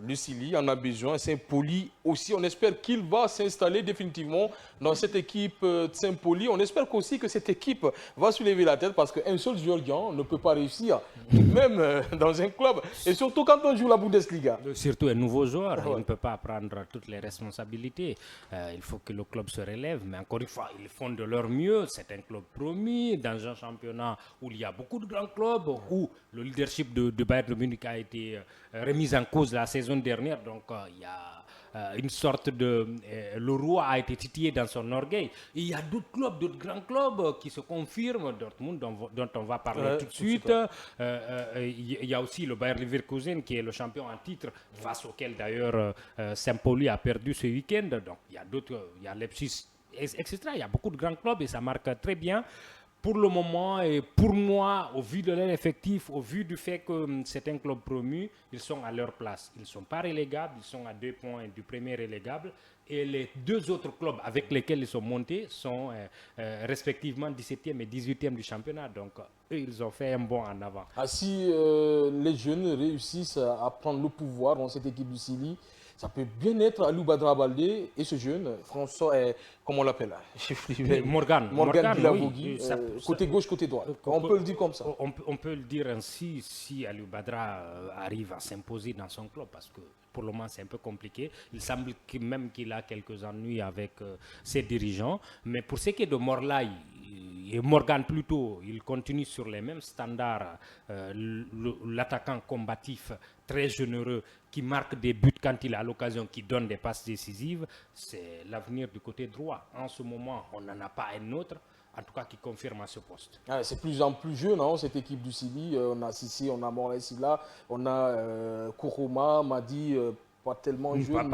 Le Sili en a besoin. Saint-Pauli aussi. On espère qu'il va s'installer définitivement dans cette équipe de Saint-Pauli. On espère aussi que cette équipe va soulever la tête parce qu'un seul joueur ne peut pas réussir, même dans un club. Et surtout quand on joue la Bundesliga. Surtout un nouveau joueur. Il ne peut pas prendre toutes les responsabilités. Il faut que le club se relève. Mais encore une fois, ils font de leur mieux. C'est un club promis dans un championnat où il y a beaucoup de grands clubs, où le leadership de Bayern de Munich a été remis en cause la saison dernière. Donc il y a une sorte de... le roi a été titillé dans son orgueil. Et il y a d'autres clubs, d'autres grands clubs qui se confirment. Dortmund, dont on va parler tout de suite. Il y a aussi le Bayer Leverkusen qui est le champion en titre, face auquel d'ailleurs Saint-Pauli a perdu ce week-end. Donc il y a d'autres, il y a Leipzig, etc. Il y a beaucoup de grands clubs et ça marque très bien. Pour le moment, et pour moi, au vu de leur effectif, au vu du fait que c'est un club promu, ils sont à leur place. Ils ne sont pas relégables, ils sont à 2 points du premier relégable. Et les 2 autres clubs avec lesquels ils sont montés sont respectivement 17e et 18e du championnat. Donc, eux, ils ont fait un bond en avant. Si les jeunes réussissent à prendre le pouvoir dans cette équipe du Sili, ça peut bien être Aliou Badra Baldé et ce jeune, François, comment on l'appelle? Morgan Guilavogui, oui, côté gauche, côté droit. On peut le dire comme ça. On peut le dire ainsi si Aliou Badra arrive à s'imposer dans son club, parce que pour le moment c'est un peu compliqué. Il semble même qu'il a quelques ennuis avec ses dirigeants. Mais pour ce qui est de Morlaï, et Morgan plutôt, il continue sur les mêmes standards. L'attaquant combatif, très généreux, qui marque des buts quand il a l'occasion, qui donne des passes décisives, c'est l'avenir du côté droit. En ce moment, on n'en a pas un autre, en tout cas qui confirme à ce poste. C'est plus en plus jeune, cette équipe du Sili. On a Sissi, on a Morlaï Silla, on a Kourouma, Madi, pas tellement jeune,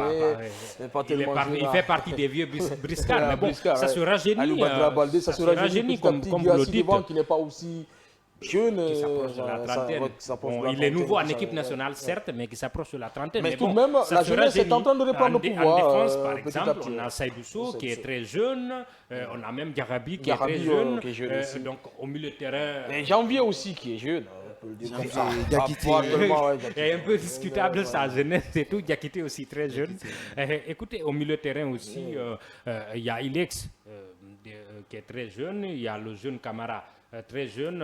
mais pas tellement jeune. Il fait partie des vieux briscards, mais bon, ça se rajeunit. Aliou Badra Baldé, ça se rajeunit comme vous le dites. Qui n'est pas aussi jeune. Qui s'approche de la trentaine. Il est nouveau en équipe nationale, certes, mais qui s'approche de la trentaine. Mais tout de même, la jeunesse est en train de reprendre le pouvoir. En défense, par exemple, on a Seydou Sow qui est très jeune. On a même Garabi qui est très jeune. Donc, au milieu de terrain. Et Janvier aussi qui est jeune. C'est un peu discutable sa jeunesse et tout. Diakité aussi très jeune. Écoutez, au milieu de terrain aussi, il y a Ilex qui est très jeune. Il y a le jeune Camara très jeune,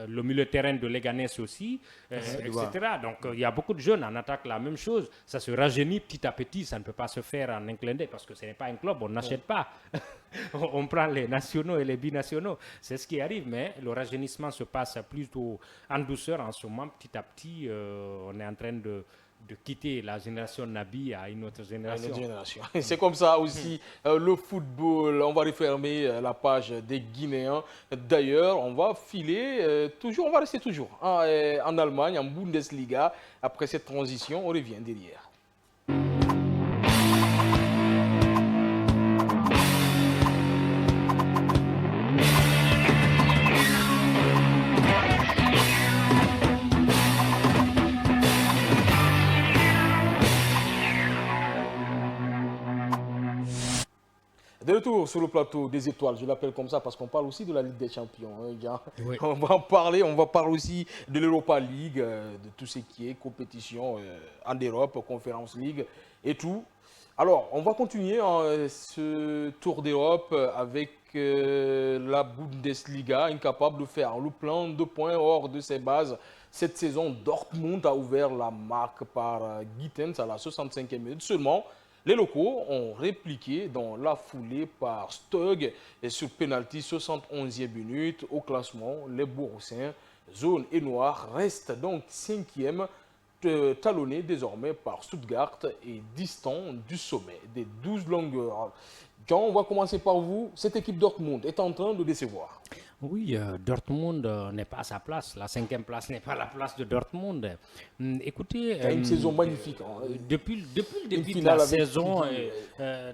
le milieu de terrain de Leganés aussi, etc. Donc il y a beaucoup de jeunes en attaque, la même chose. Ça se rajeunit petit à petit, ça ne peut pas se faire en un clin d'œil parce que ce n'est pas un club, on n'achète pas. On prend les nationaux et les binationaux, c'est ce qui arrive, mais le rajeunissement se passe plutôt en douceur en ce moment. Petit à petit, on est en train de quitter la génération Nabi à une autre génération. C'est comme ça aussi le football. On va refermer la page des Guinéens. D'ailleurs, on va filer toujours, on va rester toujours en Allemagne, en Bundesliga. Après cette transition, on revient derrière. De retour sur le plateau des étoiles, je l'appelle comme ça parce qu'on parle aussi de la Ligue des Champions. Oui. On va en parler, on va parler aussi de l'Europa League, de tout ce qui est compétition en Europe, Conference League et tout. Alors, on va continuer ce tour d'Europe avec la Bundesliga, incapable de faire le plan de points hors de ses bases. Cette saison, Dortmund a ouvert la marque par Gittens à la 65e minute seulement. Les locaux ont répliqué dans la foulée par Stug et sur penalty 71e minute au classement. Les Boursiens, jaune et noir, restent donc 5e, talonnés désormais par Stuttgart et distants du sommet des 12 longueurs. Jean, on va commencer par vous. Cette équipe Dortmund est en train de décevoir. Oui, Dortmund n'est pas à sa place. La 5e place n'est pas la place de Dortmund. Écoutez, il y a une saison magnifique. Depuis le début de la saison,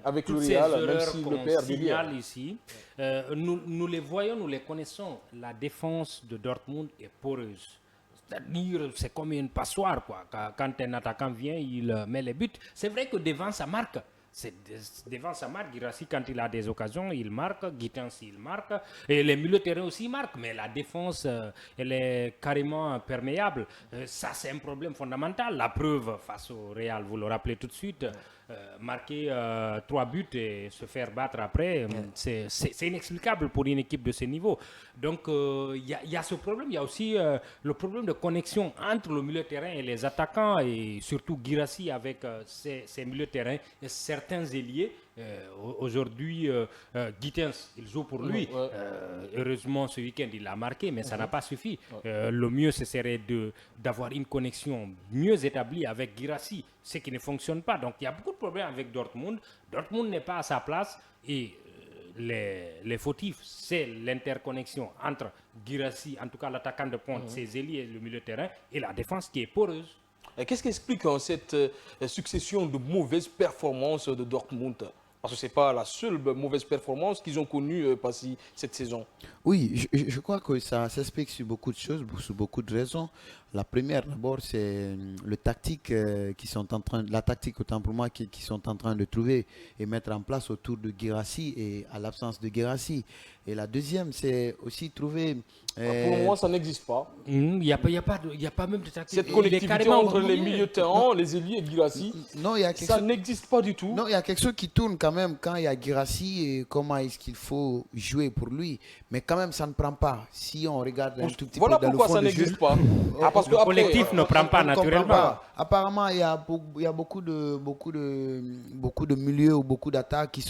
avec toutes le Real, ces erreurs même si qu'on signale ici, nous les voyons, nous les connaissons. La défense de Dortmund est poreuse. C'est-à-dire, c'est comme une passoire, quoi. Quand un attaquant vient, il met les buts. C'est vrai que devant, ça marque. Devant sa marque, Guirassy, quand il a des occasions, il marque, Gittens, il marque, et les milieux de terrain aussi marquent, mais la défense, elle est carrément perméable. Ça, c'est un problème fondamental. La preuve face au Real, vous le rappelez tout de suite, marquer 3 buts et se faire battre après, c'est inexplicable pour une équipe de ce niveau. Donc, il y a ce problème. Il y a aussi le problème de connexion entre le milieu de terrain et les attaquants, et surtout Guirassy avec ses milieux de terrain et certains ailiers. Aujourd'hui, Gittens, il joue pour lui. Heureusement, ce week-end, il a marqué, mais ça n'a pas suffi. Le mieux, ce serait d'avoir une connexion mieux établie avec Guirassy, ce qui ne fonctionne pas. Donc, il y a beaucoup de problèmes avec Dortmund. Dortmund n'est pas à sa place et les fautifs, c'est l'interconnexion entre Guirassy, en tout cas l'attaquant de pointe, ses ailiers, le milieu de terrain, et la défense qui est poreuse. Qu'est-ce qui explique cette succession de mauvaises performances de Dortmund? Parce que ce n'est pas la seule mauvaise performance qu'ils ont connue cette saison. Oui, je crois que ça s'explique sur beaucoup de choses, sur beaucoup de raisons. La première, d'abord, c'est la tactique autant pour moi, qui sont en train de trouver et mettre en place autour de Guirassy et à l'absence de Guirassy. Et la deuxième, c'est aussi trouver... Pour le moment, ça n'existe pas. Il n'y a pas même de tactique. Cette connectivité entre les milieux de terrain, les ailiers et Guirassy, ça n'existe pas du tout. Non, il y a quelque chose qui tourne quand même quand il y a Guirassy et comment est-ce qu'il faut jouer pour lui. Mais quand même, ça ne prend pas. Si on regarde un tout petit peu dans le fond Voilà pourquoi ça n'existe pas. Parce que le collectif ne prend pas naturellement. Apparemment, il y a beaucoup de milieux ou beaucoup d'attaquants qui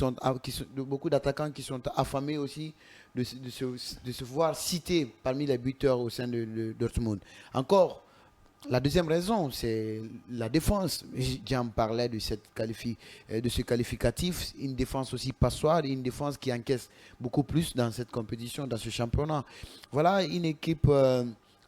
sont affamés aussi de se voir cités parmi les buteurs au sein de Dortmund. Encore, la deuxième raison, c'est la défense. J'en parlais de ce qualificatif, une défense aussi passoire, une défense qui encaisse beaucoup plus dans cette compétition, dans ce championnat. Voilà une équipe,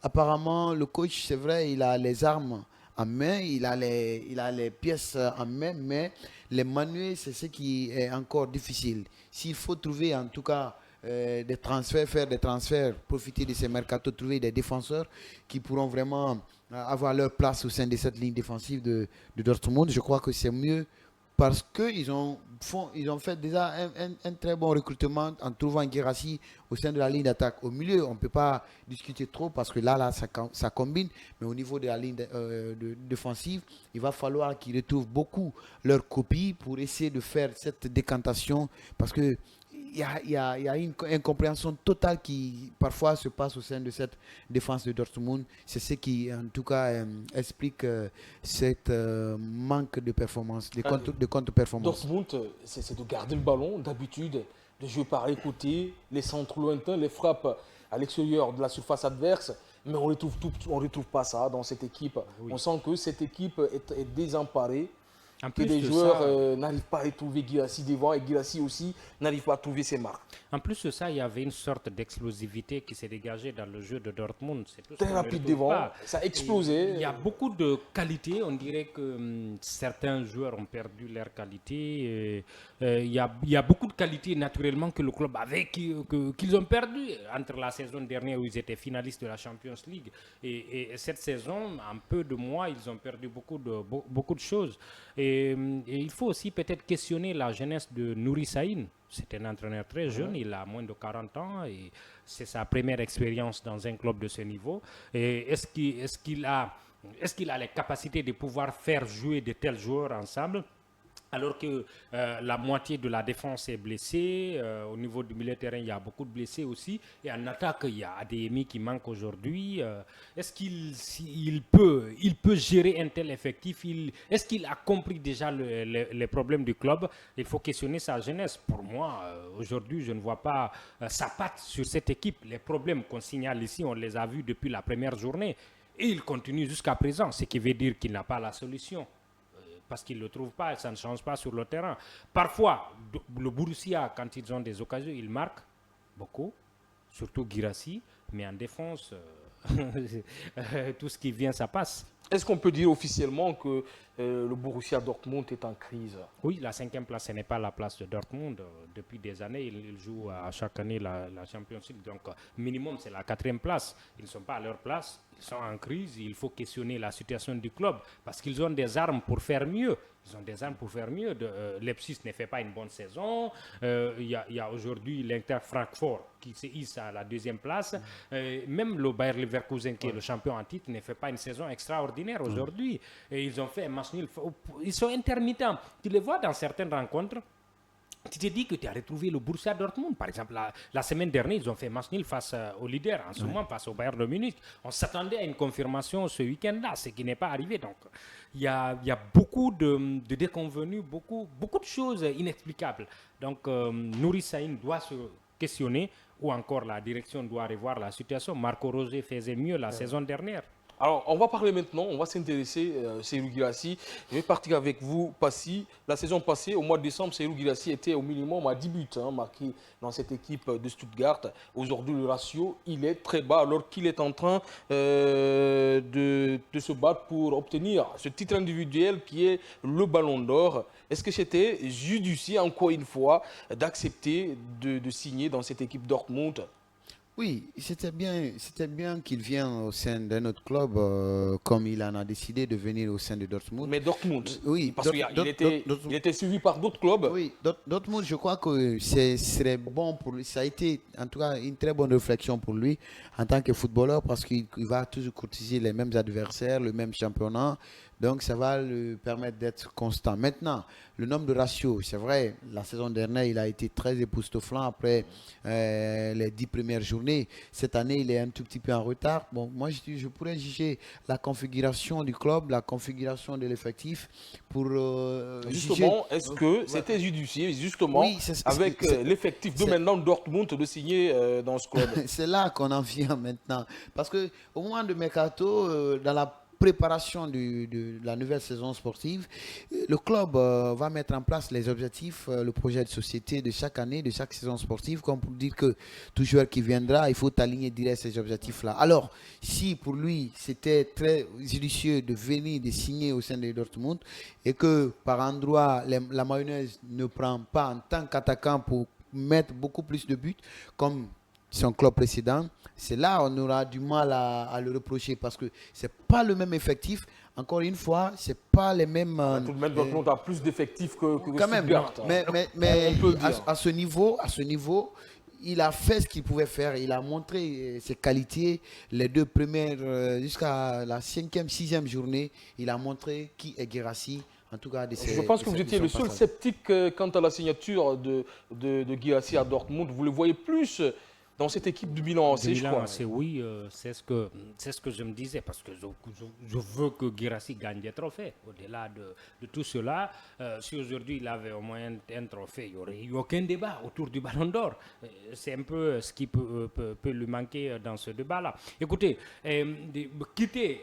apparemment, le coach, c'est vrai, il a les armes en main, il a les pièces en main, mais les manuels, c'est ce qui est encore difficile. S'il faut trouver en tout cas des transferts, faire des transferts, profiter de ces mercatos, trouver des défenseurs qui pourront vraiment avoir leur place au sein de cette ligne défensive de Dortmund. Je crois que c'est mieux parce qu'ils ils ont fait déjà un très bon recrutement en trouvant Guirassy au sein de la ligne d'attaque. Au milieu, on ne peut pas discuter trop parce que là ça combine. Mais au niveau de la ligne défensive, il va falloir qu'ils retrouvent beaucoup leur copie pour essayer de faire cette décantation parce que il y a une incompréhension totale qui parfois se passe au sein de cette défense de Dortmund. C'est ce qui, en tout cas, explique cette manque de performance, de contre-performance. Dortmund, c'est de garder le ballon, d'habitude, de jouer par les côtés, les centres lointains, les frappes à l'extérieur de la surface adverse. Mais on ne retrouve pas ça dans cette équipe. Oui. On sent que cette équipe est désemparée. Que les joueurs n'arrivent pas à trouver Guirassy devant et Guirassy aussi n'arrive pas à trouver ses marques. En plus de ça, il y avait une sorte d'explosivité qui s'est dégagée dans le jeu de Dortmund. Très rapide devant, ça a explosé. Il y a beaucoup de qualité. On dirait que certains joueurs ont perdu leur qualité. Il y a beaucoup de qualité naturellement que le club avait, qu'ils ont perdu entre la saison dernière où ils étaient finalistes de la Champions League. Et cette saison, en peu de mois, ils ont perdu beaucoup de choses. Et il faut aussi peut-être questionner la jeunesse de Nouri Sahin. C'est un entraîneur très jeune, il a moins de 40 ans et c'est sa première expérience dans un club de ce niveau. Et est-ce qu'il a les capacités de pouvoir faire jouer de tels joueurs ensemble ? Alors que la moitié de la défense est blessée, au niveau du milieu de terrain, il y a beaucoup de blessés aussi. Et en attaque, il y a Adeyemi qui manque aujourd'hui. Est-ce qu'il peut gérer un tel effectif? Est-ce qu'il a compris déjà les problèmes du club? Il faut questionner sa jeunesse. Pour moi, aujourd'hui, je ne vois pas sa patte sur cette équipe. Les problèmes qu'on signale ici, on les a vus depuis la première journée. Et il continue jusqu'à présent, ce qui veut dire qu'il n'a pas la solution. Parce qu'ils ne le trouvent pas, ça ne change pas sur le terrain. Parfois, le Borussia, quand ils ont des occasions, ils marquent beaucoup, surtout Guirassy, mais en défense, tout ce qui vient, ça passe. Est-ce qu'on peut dire officiellement que le Borussia Dortmund est en crise? Oui, la 5e place, ce n'est pas la place de Dortmund. Depuis des années, ils jouent à chaque année la Champions League. Donc, minimum, c'est la 4e place. Ils ne sont pas à leur place. Ils sont en crise. Il faut questionner la situation du club parce qu'ils ont des armes pour faire mieux. Ils ont des armes pour faire mieux. Leipzig ne fait pas une bonne saison. Il y a aujourd'hui l'Inter Francfort qui se hisse à la 2e place. Même le Bayer Leverkusen, qui est le champion en titre, ne fait pas une saison extraordinaire aujourd'hui. Et ils ont fait un match nul. Ils sont intermittents. Tu les vois dans certaines rencontres. Tu te dis que tu as retrouvé le Borussia Dortmund. Par exemple, la semaine dernière, ils ont fait match nul face au leader, en ce moment face au Bayern de Munich. On s'attendait à une confirmation ce week-end-là, ce qui n'est pas arrivé. Donc, il y a beaucoup de déconvenus, beaucoup de choses inexplicables. Donc, Nouri Sahin doit se questionner ou encore la direction doit revoir la situation. Marco Rose faisait mieux la saison dernière. Alors, on va parler maintenant, on va s'intéresser à Serhou Guirassy. Je vais partir avec vous, Passy. La saison passée, au mois de décembre, Serhou Guirassy était au minimum à 10 buts marqués dans cette équipe de Stuttgart. Aujourd'hui, le ratio, il est très bas alors qu'il est en train de se battre pour obtenir ce titre individuel qui est le Ballon d'Or. Est-ce que c'était judicieux, encore une fois, d'accepter de signer dans cette équipe Dortmund ? Oui, c'était bien qu'il vienne au sein d'un autre club, comme il en a décidé de venir au sein de Dortmund. Mais Dortmund, oui, parce qu'il était suivi par d'autres clubs. Oui, Dortmund, je crois que ce serait bon pour lui. Ça a été en tout cas une très bonne réflexion pour lui en tant que footballeur parce qu'il va toujours courtiser les mêmes adversaires, le même championnat. Donc, ça va lui permettre d'être constant. Maintenant, le nombre de ratios, c'est vrai, la saison dernière, il a été très époustouflant après les 10 premières journées. Cette année, il est un tout petit peu en retard. Bon, moi, je pourrais juger la configuration du club, la configuration de l'effectif pour justement, est-ce que c'était judicieux, justement, oui, avec l'effectif de maintenant Dortmund de signer dans ce club? C'est là qu'on en vient maintenant. Parce qu'au moment de Mercato, dans la préparation de la nouvelle saison sportive, le club va mettre en place les objectifs, le projet de société de chaque année, de chaque saison sportive, comme pour dire que tout joueur qui viendra, il faut aligner direct ces objectifs-là. Alors, si pour lui, c'était très judicieux de venir, de signer au sein de Dortmund, et que par endroit, la mayonnaise ne prend pas en tant qu'attaquant pour mettre beaucoup plus de buts, comme son club précédent, c'est là on aura du mal à le reprocher parce que c'est pas le même effectif. Encore une fois, c'est pas les mêmes. Tout de même, Dortmund a plus d'effectifs que quand même. Stuttgart. Mais On peut le dire. à ce niveau, il a fait ce qu'il pouvait faire. Il a montré ses qualités. Les deux premières, jusqu'à la 5e, 6e journée, il a montré qui est Guirassy. En tout cas, Je pense que vous étiez le seul sceptique quant à la signature de Guirassy à Dortmund. Vous le voyez plus dans cette équipe du Milan AC, je crois. Oui, c'est ce que je me disais, parce que je veux que Guirassy gagne des trophées. Au-delà de tout cela, si aujourd'hui il avait au moins un trophée, il n'y aurait eu aucun débat autour du Ballon d'Or. C'est un peu ce qui peut lui manquer dans ce débat-là. Écoutez, quitter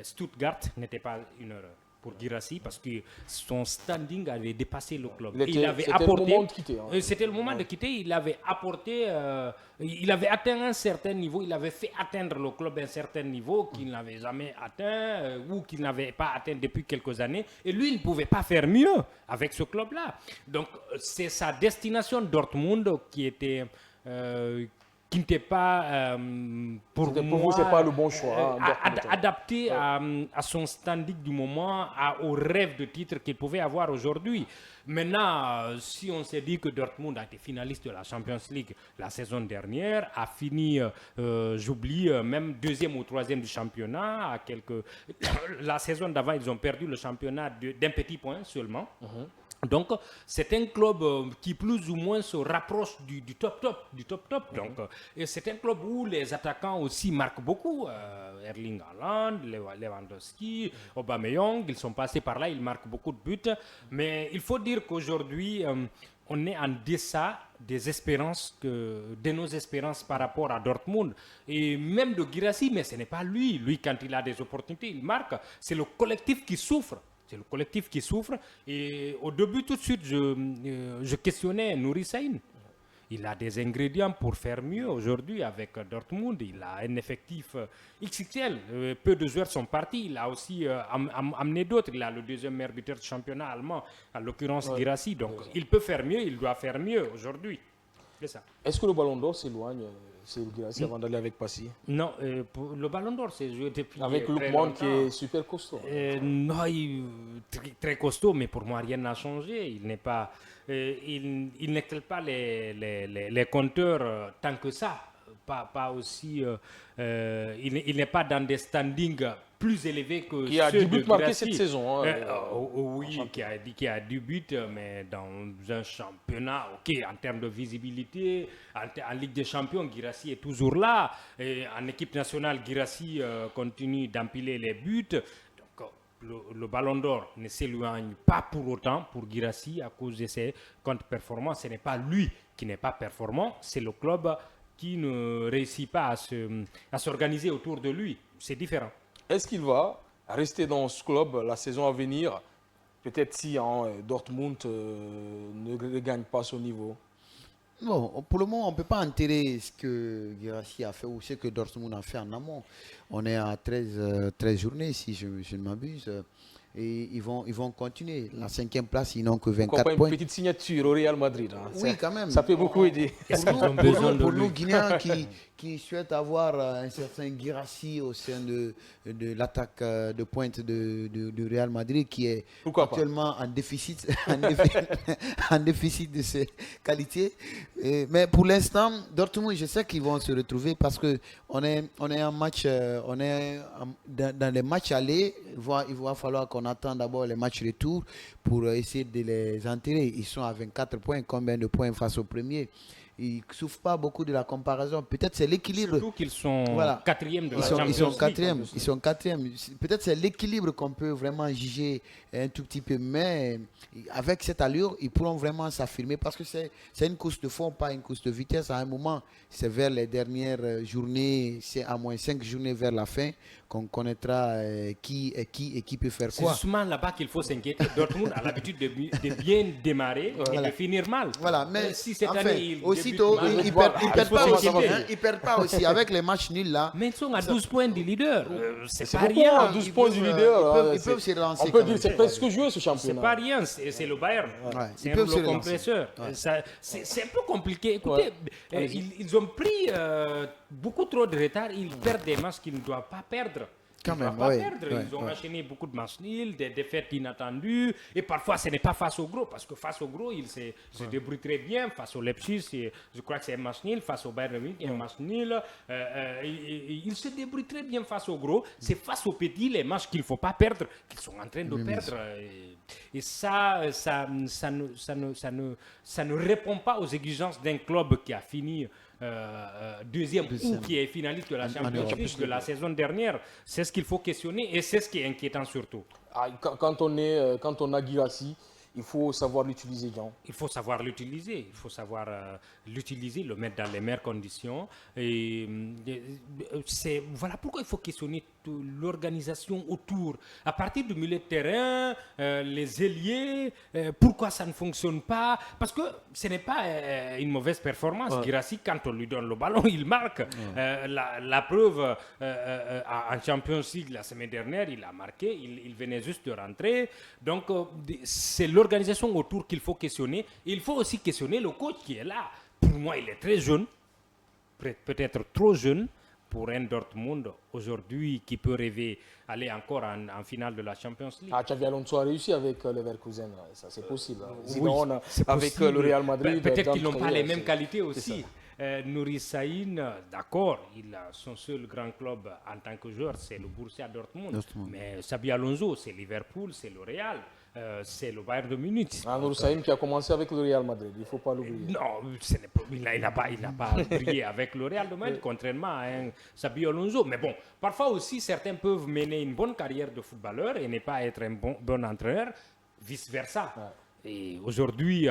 Stuttgart n'était pas une erreur pour Guirassy parce que son standing avait dépassé le club. C'était le moment de quitter. C'était le moment de quitter. Il avait apporté, il avait atteint un certain niveau. Il avait fait atteindre le club un certain niveau qu'il n'avait jamais atteint ou qu'il n'avait pas atteint depuis quelques années. Et lui, il ne pouvait pas faire mieux avec ce club-là. Donc, c'est sa destination Dortmund qui était qui n'était pas pour vous, c'est pas le bon choix. Adapté à son standing du moment, au rêve de titre qu'il pouvait avoir aujourd'hui. Maintenant, si on s'est dit que Dortmund a été finaliste de la Champions League la saison dernière, a fini, j'oublie, même 2e ou 3e du championnat, la saison d'avant, ils ont perdu le championnat d'un petit point seulement. Donc, c'est un club qui plus ou moins se rapproche du top. Donc, et c'est un club où les attaquants aussi marquent beaucoup. Erling Haaland, Lewandowski, Aubameyang, ils sont passés par là, ils marquent beaucoup de buts. Mais il faut dire qu'aujourd'hui, on est en deçà de nos espérances par rapport à Dortmund. Et même de Guirassy, mais ce n'est pas lui. Lui, quand il a des opportunités, il marque. C'est le collectif qui souffre. C'est le collectif qui souffre. Et au début, tout de suite, je questionnais Nouri Sahin. Il a des ingrédients pour faire mieux aujourd'hui avec Dortmund. Il a un effectif XXL. Peu de joueurs sont partis. Il a aussi amené d'autres. Il a le 2e meilleur buteur du championnat allemand, en l'occurrence Guirassy. Donc, il peut faire mieux. Il doit faire mieux aujourd'hui. C'est ça. Est-ce que le Ballon d'Or s'éloigne Guirassy avant d'aller avec Passy? Non, le Ballon d'Or, c'est joué depuis avec Lookman qui est super costaud. Non, très costaud, mais pour moi, rien n'a changé. Il n'est pas, il n'éclaire pas les compteurs tant que ça. Pas aussi. Il n'est pas dans des standings plus élevés que qui a 10 buts marqués cette saison. Oui, qui a 10 buts, mais dans un championnat, en termes de visibilité, en Ligue des Champions, Guirassy est toujours là. Et en équipe nationale, Guirassy continue d'empiler les buts. Donc, le Ballon d'Or ne s'éloigne pas pour autant pour Guirassy à cause de ses contre-performances. Ce n'est pas lui qui n'est pas performant, c'est le club qui ne réussit pas à s'organiser autour de lui. C'est différent. Est-ce qu'il va rester dans ce club la saison à venir? Peut-être si Dortmund ne gagne pas son niveau. Non, pour le moment, on ne peut pas enterrer ce que Guirassy a fait ou ce que Dortmund a fait en amont. On est à 13 journées, si je ne m'abuse. Et ils vont continuer. La 5e place, ils n'ont que 24 points. Une petite signature au Real Madrid. Oui, quand même. Ça peut beaucoup aider. Pour nous, Guinéens qui souhaitent avoir un certain Guirassy au sein de l'attaque de pointe de Real Madrid, qui est actuellement en déficit, en déficit de ses qualités. Mais pour l'instant, Dortmund, je sais qu'ils vont se retrouver parce qu'on est en match, dans les matchs allés. Il va falloir qu'on attende d'abord les matchs retour pour essayer de les enterrer. Ils sont à 24 points. Combien de points face au premier? Ils ne souffrent pas beaucoup de la comparaison. Peut-être c'est l'équilibre. Surtout qu'ils sont 4e de la Champions League. Ils sont 4e. Peut-être c'est l'équilibre qu'on peut vraiment juger un tout petit peu. Mais avec cette allure, ils pourront vraiment s'affirmer parce que c'est une course de fond, pas une course de vitesse. À un moment, c'est vers les dernières journées, c'est à moins 5 journées vers la fin qu'on connaîtra qui peut faire quoi. C'est justement là-bas qu'il faut s'inquiéter. Dortmund a l'habitude de bien démarrer et de finir mal. Voilà, mais si cette année il Tito, but ils voilà, perdent pas ça aussi. va bien. Ils perdent pas aussi. Avec les matchs nuls là, Mais ils sont à 12 points du leader. C'est C'est pas beaucoup, rien. hein, 12 points du leader. ils peuvent se relancer. On peut quand dire même. que c'est presque joué ce C'est pas championnat. rien, c'est le Bayern. Ouais, C'est ils un peuvent se rouleau relancer. compresseur. Ouais. C'est un peu compliqué. Écoutez, Allez-y. ils ont pris beaucoup trop de retard. Ils perdent des matchs qu'ils ne doivent pas perdre. Quand Ils ne même, doivent pas ouais, perdre. ouais, Ils ont ouais. enchaîné beaucoup de matchs nuls, des défaites inattendues. Et parfois, ce n'est pas face au gros, parce que face au gros, ils se débrouillent très bien. Face au Leipzig, je crois que c'est un match nul. Face au Bayern Munich, un match nul. Ils se débrouillent très bien face au gros. C'est face aux petits, les matchs qu'il ne faut pas perdre, qu'ils sont en train de perdre. Et ça ne répond pas aux exigences d'un club qui a fini deuxième ou qui est finaliste de la Champions League de la saison dernière. C'est ce qu'il faut questionner et c'est ce qui est inquiétant surtout. Ah, quand on a Guirassy, il faut savoir l'utiliser, Jean. Il faut savoir l'utiliser, il faut savoir l'utiliser, le mettre dans les meilleures conditions. Et voilà pourquoi il faut questionner l'organisation autour. À partir du milieu de terrain, les ailiers, pourquoi ça ne fonctionne pas? Parce que ce n'est pas une mauvaise performance. Guirassy, quand on lui donne le ballon, il marque. La preuve, en Champions League la semaine dernière, il a marqué, il venait juste de rentrer. Donc, c'est l'organisation autour qu'il faut questionner. Il faut aussi questionner le coach qui est là. Pour moi, il est très jeune, peut-être trop jeune pour un Dortmund aujourd'hui qui peut rêver aller encore en finale de la Champions League. Ah, Xavi Alonso a réussi avec Leverkusen, ça c'est possible. Oui, Zidane c'est avec possible. le Real Madrid. Peut-être qu'ils n'ont pas les c'est- mêmes qualités c'est aussi. ça. Nouri Sahin, d'accord, il a son seul grand club en tant que joueur, c'est le Borussia Dortmund. Mais Xabi Alonso, c'est Liverpool, c'est le Real, c'est le Bayern de Munich. Nouri Sahin qui a commencé avec le Real Madrid, il ne faut pas l'oublier. Non, il n'a pas brillé avec le Real de Madrid, contrairement à un Xabi Alonso. Mais bon, parfois aussi, certains peuvent mener une bonne carrière de footballeur et ne pas être un bon entraîneur, vice-versa. Ouais. Et aujourd'hui,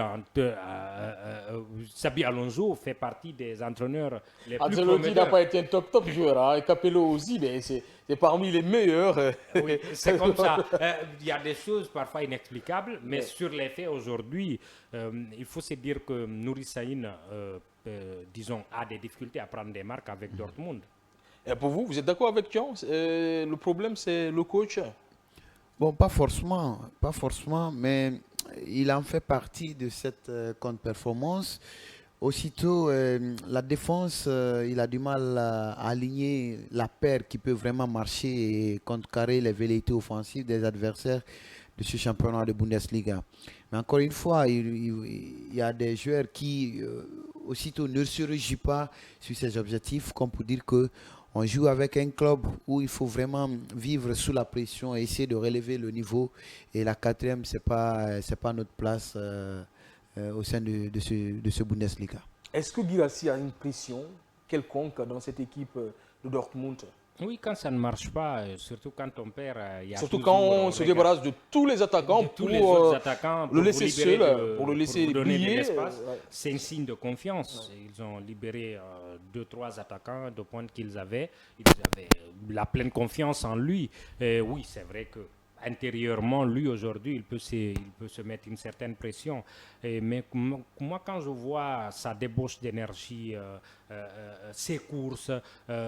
Xabi Alonso fait partie des entraîneurs les plus Ancelotti n'a prometteurs. pas été un top joueur, hein. Capello aussi, mais c'est parmi les meilleurs. Oui, c'est comme ça. Il y a des choses parfois inexplicables, mais sur les faits aujourd'hui, il faut se dire que Nouri Sahin, disons, a des difficultés à prendre des marques avec Dortmund. Et pour vous, vous êtes d'accord avec Jean? Le problème, c'est le coach. Bon, pas forcément, mais il en fait partie de cette contre-performance. Aussitôt, la défense, il a du mal à aligner la paire qui peut vraiment marcher et contrecarrer les velléités offensives des adversaires de ce championnat de Bundesliga. Mais encore une fois, il y a des joueurs qui, aussitôt, ne se réjouissent pas sur ces objectifs, comme pour dire que on joue avec un club où il faut vraiment vivre sous la pression et essayer de relever le niveau. Et la quatrième, c'est pas notre place au sein de ce Bundesliga. Est-ce que Guirassy a une pression quelconque dans cette équipe de Dortmund? Oui, quand ça ne marche pas, surtout quand on perd, il y a Surtout toujours, quand on se débarrasse de tous les attaquants de tous pour les autres attaquants, le laisser vous libérer seul, pour le laisser vous donner de briller. l'espace. Ouais. C'est un signe de confiance. Ils ont libéré 2-3 attaquants de pointe qu'ils avaient. Ils avaient la pleine confiance en lui. Et oui, c'est vrai que intérieurement, lui, aujourd'hui, il peut se mettre une certaine pression. Mais moi, quand je vois sa débauche d'énergie, ses courses,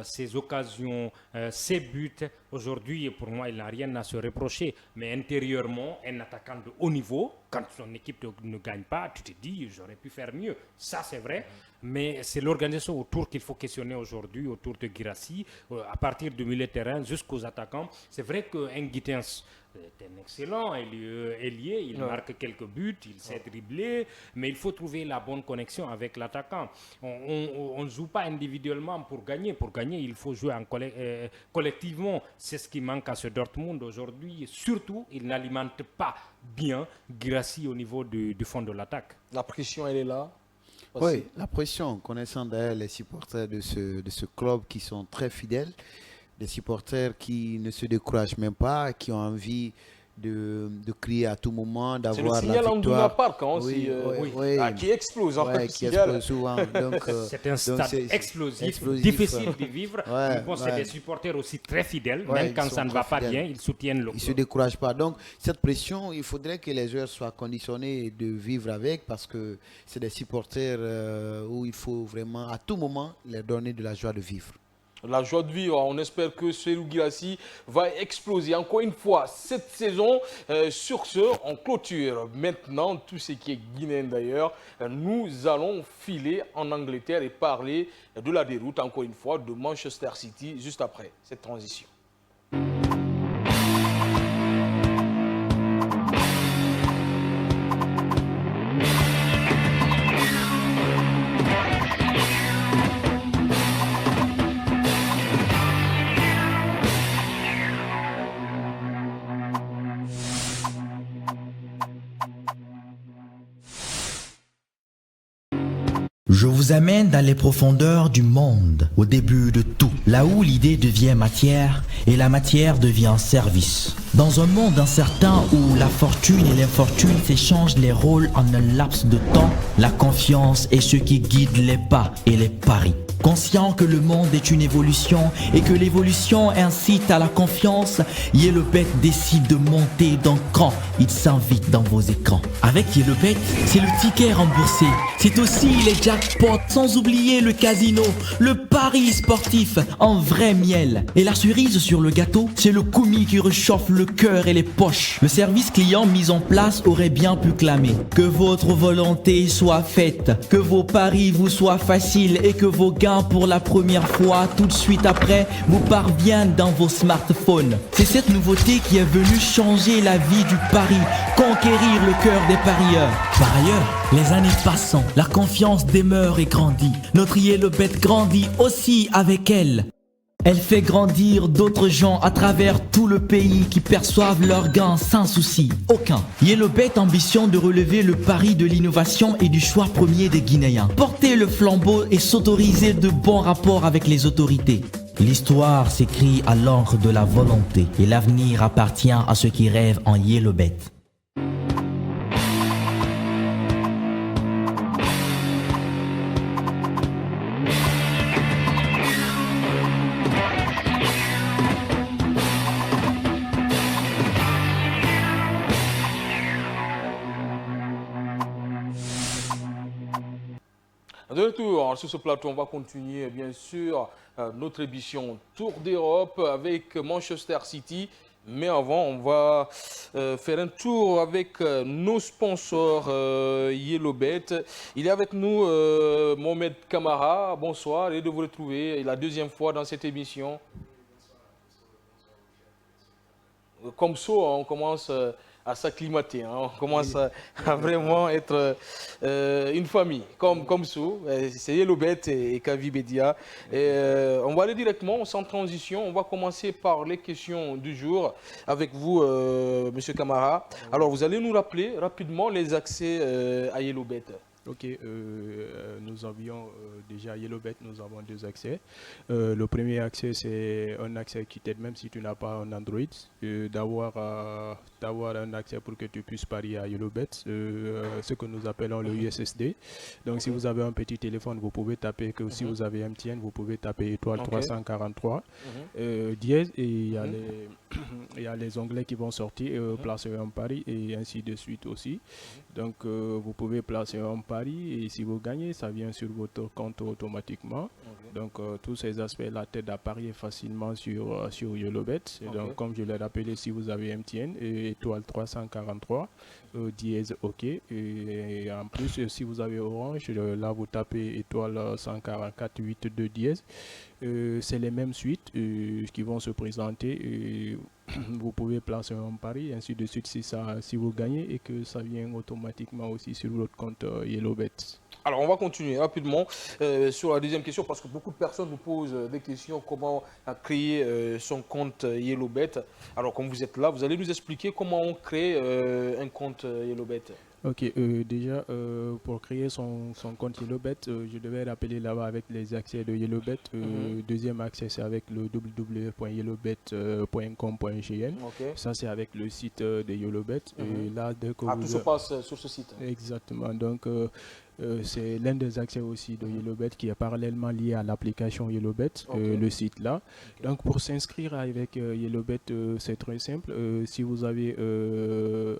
ses occasions, ses buts, aujourd'hui, pour moi, il n'a rien à se reprocher. Mais intérieurement, un attaquant de haut niveau, quand son équipe ne gagne pas, tu te dis, j'aurais pu faire mieux. Ça, c'est vrai. Mais c'est l'organisation autour qu'il faut questionner aujourd'hui, autour de Guirassy, à partir du milieu de terrain jusqu'aux attaquants. C'est vrai qu'un Gittens est un excellent ailier, il marque quelques buts, il sait dribbler, mais il faut trouver la bonne connexion avec l'attaquant. On ne joue pas individuellement pour gagner. Pour gagner, il faut jouer collectivement. C'est ce qui manque à ce Dortmund aujourd'hui. Surtout, il n'alimente pas bien Guirassy au niveau du fond de l'attaque. La pression, elle est là. Oui, la pression, connaissant d'ailleurs les supporters de ce club qui sont très fidèles, des supporters qui ne se découragent même pas, qui ont envie de crier à tout moment, C'est le d'avoir la signal en Duna victoire. Park hein, Oui, oui, oui. qui explose. Hein, Ouais, le qui signal. explose souvent. Donc, C'est un stade explosif, explosif, difficile de vivre. Ouais, Bon, c'est ouais. des supporters aussi très fidèles, Ouais, même ils quand sont ça ne très va pas fidèles. bien, ils soutiennent le Ils ne se club. découragent pas. Donc, cette pression, il faudrait que les joueurs soient conditionnés de vivre avec parce que c'est des supporters où il faut vraiment, à tout moment, leur donner de la joie de vivre. La joie de vivre, on espère que Serhou Guirassy va exploser encore une fois cette saison. Sur ce, on clôture maintenant tout ce qui est guinéen d'ailleurs. Nous allons filer en Angleterre et parler de la déroute encore une fois de Manchester City juste après cette transition. Je vous amène dans les profondeurs du monde, au début de tout, là où l'idée devient matière et la matière devient service. Dans un monde incertain où la fortune et l'infortune s'échangent les rôles en un laps de temps, la confiance est ce qui guide les pas et les paris. Conscient que le monde est une évolution et que l'évolution incite à la confiance, Yellowbet décide de monter d'un cran. Il s'invite dans vos écrans. Avec Yellowbet, c'est le ticket remboursé. C'est aussi les jackpots, sans oublier le casino, le pari sportif en vrai miel. Et la cerise sur le gâteau, c'est le commis qui réchauffe le cœur et les poches. Le service client mis en place aurait bien pu clamer que votre volonté soit faite, que vos paris vous soient faciles et que vos gains pour la première fois tout de suite après vous parviennent dans vos smartphones. C'est cette nouveauté qui est venue changer la vie du pari, conquérir le cœur des parieurs. Par ailleurs, les années passant, la confiance demeure et grandit. Notre Yellowbet grandit aussi avec elle. Elle fait grandir d'autres gens à travers tout le pays qui perçoivent leurs gains sans souci aucun. Yellowbet ambitionne de relever le pari de l'innovation et du choix premier des Guinéens. Porter le flambeau et s'autoriser de bons rapports avec les autorités. L'histoire s'écrit à l'encre de la volonté et l'avenir appartient à ceux qui rêvent en Yellowbet. De retour sur ce plateau, on va continuer bien sûr notre émission Tour d'Europe avec Manchester City. Mais avant, on va faire un tour avec nos sponsors Yellowbet. Il est avec nous Mohamed Kamara. Bonsoir et de vous retrouver la deuxième fois dans cette émission. Comme ça, on commence à s'acclimater. Hein. On commence à vraiment être une famille, comme ça. C'est Yellowbet et Kavi Bedia. On va aller directement, sans transition. On va commencer par les questions du jour avec vous, Monsieur Kamara. Alors, vous allez nous rappeler rapidement les accès à Yellowbet. Ok, nous avions déjà Yellowbet, nous avons deux accès. Le premier accès, c'est un accès qui t'aide même si tu n'as pas un Android, d'avoir un accès pour que tu puisses parier à Yellowbet, ce que nous appelons le USSD. Donc si vous avez un petit téléphone, vous pouvez taper, que si vous avez MTN, vous pouvez taper étoile 343, dièse, et il y a les onglets qui vont sortir, placer un pari et ainsi de suite aussi. Donc vous pouvez placer un pari et si vous gagnez, ça vient sur votre compte automatiquement. Donc tous ces aspects-là t'aident à parier facilement sur Yellowbet. Et donc comme je l'ai rappelé, si vous avez MTN, étoile 343, dièse OK. Et en plus, si vous avez Orange, là vous tapez étoile 144 82 dièse. C'est les mêmes suites qui vont se présenter. Vous pouvez placer un pari, ainsi de suite si vous gagnez et que ça vient automatiquement aussi sur votre compte Yellowbet. Alors, on va continuer rapidement sur la deuxième question parce que beaucoup de personnes nous posent des questions comment créer son compte Yellowbet. Alors, comme vous êtes là, vous allez nous expliquer comment on crée un compte Yellowbet. Ok, déjà, pour créer son compte YellowBet, je devais rappeler là-bas avec les accès de YellowBet. Deuxième accès, c'est avec le www.yellowbet.com.gn. Ça, c'est avec le site de YellowBet. Et là, dès que tout se passe sur ce site. Exactement. Donc, c'est l'un des accès aussi de YellowBet qui est parallèlement lié à l'application YellowBet, le site là. Donc pour s'inscrire avec YellowBet, c'est très simple. Si vous avez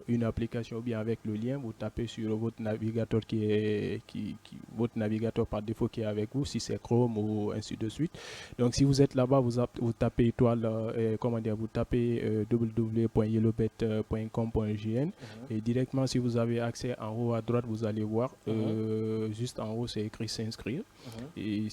une application ou bien avec le lien, vous tapez sur votre navigateur votre navigateur par défaut qui est avec vous, si c'est Chrome ou ainsi de suite. Donc si vous êtes là-bas, vous tapez vous tapez www.yellowbet.com.gn et directement si vous avez accès en haut à droite, vous allez voir juste en haut c'est écrit s'inscrire et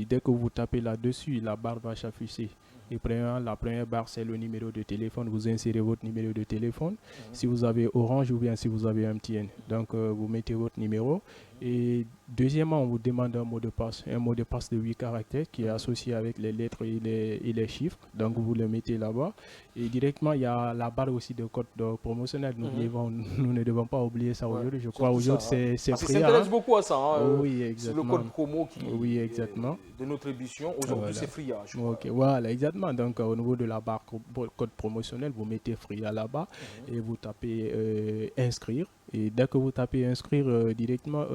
dès que vous tapez là-dessus, la barre va s'afficher. Et la première barre, c'est le numéro de téléphone. Vous insérez votre numéro de téléphone. Si vous avez Orange ou bien si vous avez MTN. Donc, vous mettez votre numéro. Et deuxièmement, on vous demande un mot de passe. Un mot de passe de 8 caractères qui est associé avec les lettres et les chiffres. Donc, vous le mettez là-bas. Et directement, il y a la barre aussi de code promotionnel. Nous ne devons pas oublier ça aujourd'hui. Je crois aujourd'hui, c'est free. Ça s'intéresse beaucoup à ça. Oui, exactement. C'est le code promo de notre émission. Aujourd'hui, c'est free. Voilà, exactement. Donc, au niveau de la barre code promotionnel, vous mettez free là-bas et vous tapez inscrire. Et dès que vous tapez inscrire directement,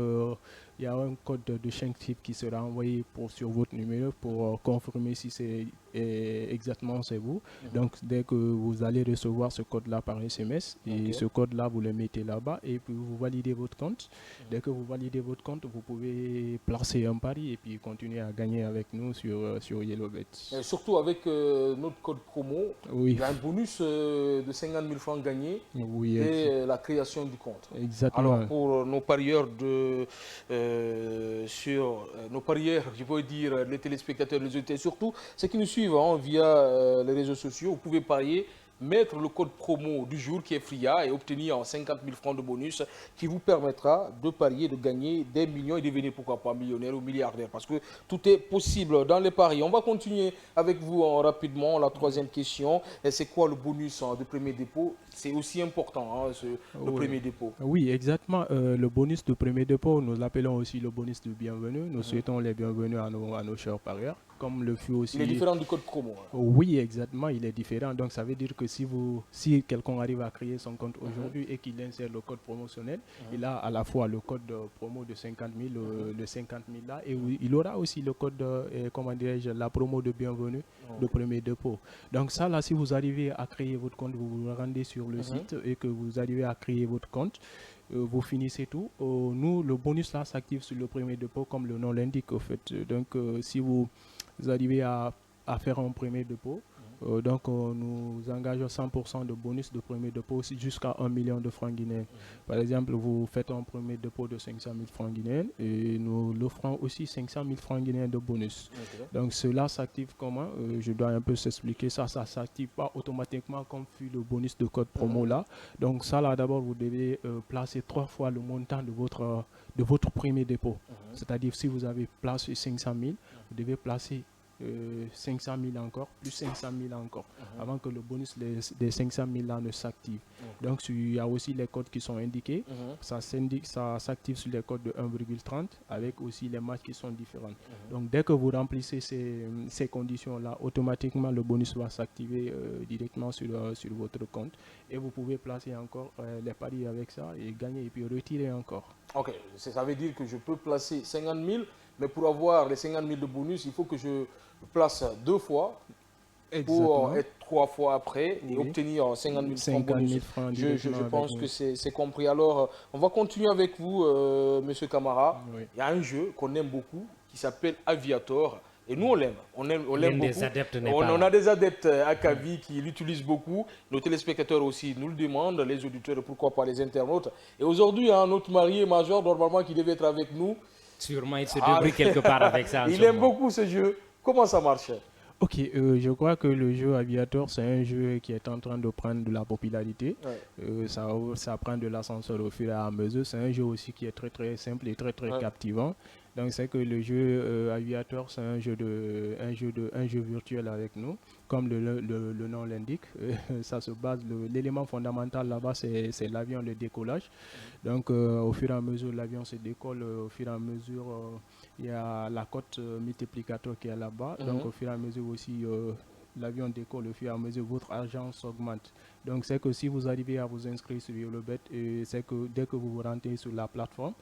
il y a un code de 5 chiffres qui sera envoyé sur votre numéro pour confirmer si c'est exactement c'est vous. Donc dès que vous allez recevoir ce code-là par SMS, et ce code-là vous le mettez là-bas et puis vous validez votre compte. Dès que vous validez votre compte, vous pouvez placer un pari et puis continuer à gagner avec nous sur YellowBet. Et surtout avec notre code promo, il y a un bonus de 50 000 francs gagnés et la création du compte. Exactement. Alors pour nos parieurs nos parieurs, je veux dire les téléspectateurs, les auditeurs, surtout ceux qui nous suivent via les réseaux sociaux, vous pouvez parier, mettre le code promo du jour qui est FRIA et obtenir 50 000 francs de bonus qui vous permettra de parier, de gagner des millions et devenir pourquoi pas millionnaire ou milliardaire parce que tout est possible dans les paris. On va continuer avec vous rapidement la troisième question. C'est quoi le bonus de premier dépôt? C'est aussi important le premier dépôt. Oui, exactement. Le bonus de premier dépôt, nous l'appelons aussi le bonus de bienvenue. Nous souhaitons les bienvenus à nos chers parieurs. Comme le fut aussi... Il est différent du code promo. Oui, exactement, il est différent. Donc ça veut dire que si quelqu'un arrive à créer son compte aujourd'hui et qu'il insère le code promotionnel, il a à la fois le code promo de 50 000, le 50 000 là, et il aura aussi le code, la promo de bienvenue de premier dépôt. Donc ça là, si vous arrivez à créer votre compte, vous vous rendez sur le site et que vous arrivez à créer votre compte, vous finissez tout. Nous, le bonus là s'active sur le premier dépôt comme le nom l'indique au fait. Donc si vous arrivez à faire un premier dépôt, donc nous engageons 100% de bonus de premier dépôt jusqu'à 1 million de francs guinéens. Par exemple, vous faites un premier dépôt de 500 000 francs guinéens et nous l'offrons aussi 500 000 francs guinéens de bonus. Donc cela s'active comment? Je dois un peu s'expliquer ça. Ça ne s'active pas automatiquement comme fut le bonus de code promo là. Donc ça là, d'abord vous devez placer 3 fois le montant de votre premier dépôt. C'est-à-dire si vous avez placé 500 000, vous devez placer 500 000 encore, plus 500 000 encore, avant que le bonus des 500 000 là ne s'active. Donc il y a aussi les codes qui sont indiqués. Ça s'active sur les codes de 1,30 avec aussi les matchs qui sont différents. Donc dès que vous remplissez ces conditions là, automatiquement le bonus va s'activer directement sur votre compte et vous pouvez placer encore les paris avec ça et gagner et puis retirer encore. Ok, ça veut dire que je peux placer 50 000, mais pour avoir les 50 000 de bonus, il faut que je place 2 fois pour être 3 fois après et obtenir 50 000 francs bonus. Je pense que c'est compris. Alors, on va continuer avec vous, Monsieur Camara. Il y a un jeu qu'on aime beaucoup qui s'appelle Aviator. Et nous, on l'aime. On l'aime beaucoup. On a des adeptes à Kavi qui l'utilisent beaucoup. Nos téléspectateurs aussi nous le demandent, les auditeurs, pourquoi pas les internautes. Et aujourd'hui, notre marié major, normalement, qui devait être avec nous. Sûrement, il se débrouille quelque part avec ça. Il aime beaucoup ce jeu. Comment ça marche? Ok, je crois que le jeu Aviator, c'est un jeu qui est en train de prendre de la popularité. Ça prend de l'ascenseur au fur et à mesure. C'est un jeu aussi qui est très très simple et très très captivant. Donc c'est que le jeu Aviator, c'est un jeu virtuel avec nous, comme le nom l'indique. Ça se base, l'élément fondamental là-bas, c'est l'avion, le décollage. Donc au fur et à mesure l'avion se décolle, au fur et à mesure il y a la cote multiplicateur qui est là-bas. Donc au fur et à mesure aussi l'avion décolle, au fur et à mesure votre argent s'augmente. Donc c'est que si vous arrivez à vous inscrire sur YOLOBET, c'est que dès que vous vous rentrez sur la plateforme,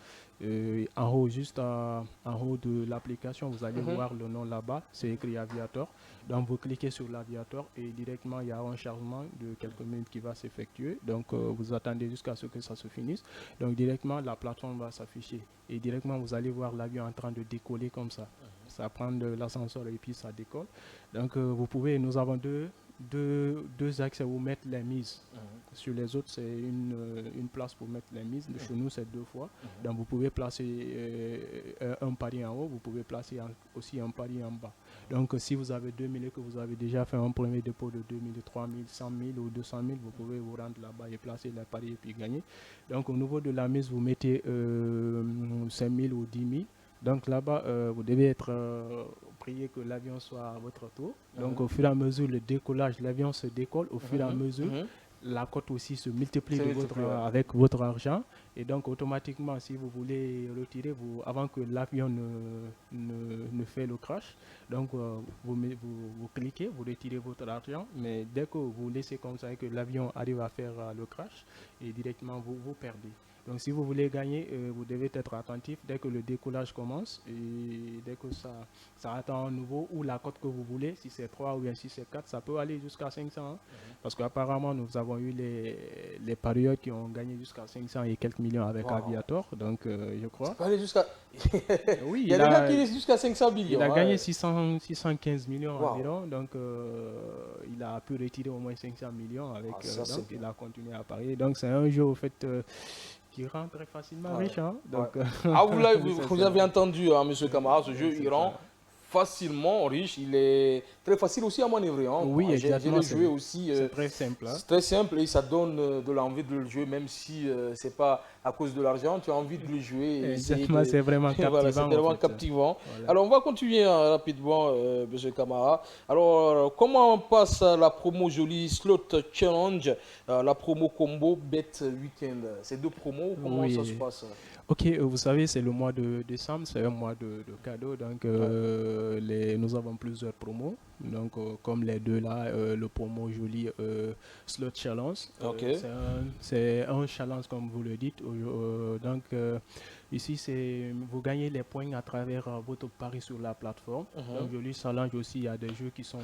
en haut, juste en haut de l'application, vous allez voir le nom là-bas, c'est écrit Aviator. Donc vous cliquez sur l'Aviator et directement il y a un chargement de quelques minutes qui va s'effectuer. Donc vous attendez jusqu'à ce que ça se finisse. Donc directement la plateforme va s'afficher et directement vous allez voir l'avion en train de décoller comme ça. Ça prend de l'ascenseur et puis ça décolle. Donc vous pouvez, nous avons deux axes où mettre les mises. Sur les autres, c'est une place pour mettre les mises. Chez nous, c'est 2 fois. Donc vous pouvez placer un pari en haut, vous pouvez placer aussi un pari en bas. Donc si vous avez 2000 et que vous avez déjà fait un premier dépôt de 2000, 3000, 100 000 ou 200 000, vous pouvez vous rendre là-bas et placer les paris et puis gagner. Donc au niveau de la mise, vous mettez 5 000 ou 10 000. Donc là-bas, vous devez être prier que l'avion soit à votre tour. Donc au fur et à mesure, le décollage, l'avion se décolle. Au fur et à mesure, la cote aussi se multiplie avec votre argent. Et donc automatiquement, si vous voulez retirer, avant que l'avion ne fait le crash, donc vous cliquez, vous retirez votre argent. Mais dès que vous laissez comme ça et que l'avion arrive à faire le crash, et directement vous perdez. Donc si vous voulez gagner, vous devez être attentif dès que le décollage commence et dès que ça attend un nouveau ou la cote que vous voulez, si c'est 3 ou bien si c'est 4, ça peut aller jusqu'à 500. Hein, parce qu'apparemment, nous avons eu les parieurs qui ont gagné jusqu'à 500 et quelques millions avec Aviator, donc je crois. Ça peut aller jusqu'à... Oui, il y a des gars qui restent jusqu'à 500 millions. Il a gagné 615 millions environ, donc il a pu retirer au moins 500 millions avec, donc il a continué à parier. Donc c'est un jeu au fait... qui rend très facilement riche. Hein? Donc, vous avez entendu, hein, M. Camara, ce jeu, il rend facilement riche. Il est très facile aussi à manœuvrer. Hein. Oui, exactement. J'ai joué aussi. C'est très simple. Hein? C'est très simple et ça donne de l'envie de le jouer, même si ce n'est pas à cause de l'argent. Tu as envie de le jouer. Exactement, c'est vraiment captivant. Voilà, c'est vraiment captivant. Voilà. Alors, on va continuer rapidement, M. Camara. Alors, comment passe la promo Jolie Slot Challenge, la promo combo Bet Weekend? Ces 2 promos, comment ça se passe? Ok, vous savez, c'est le mois de décembre, c'est un mois de cadeaux, donc nous avons plusieurs promos, donc comme les 2 là, le promo Jolie Slot Challenge, c'est un challenge comme vous le dites, donc ici vous gagnez les points à travers votre pari sur la plateforme, donc Jolie Challenge aussi, il y a des jeux qui sont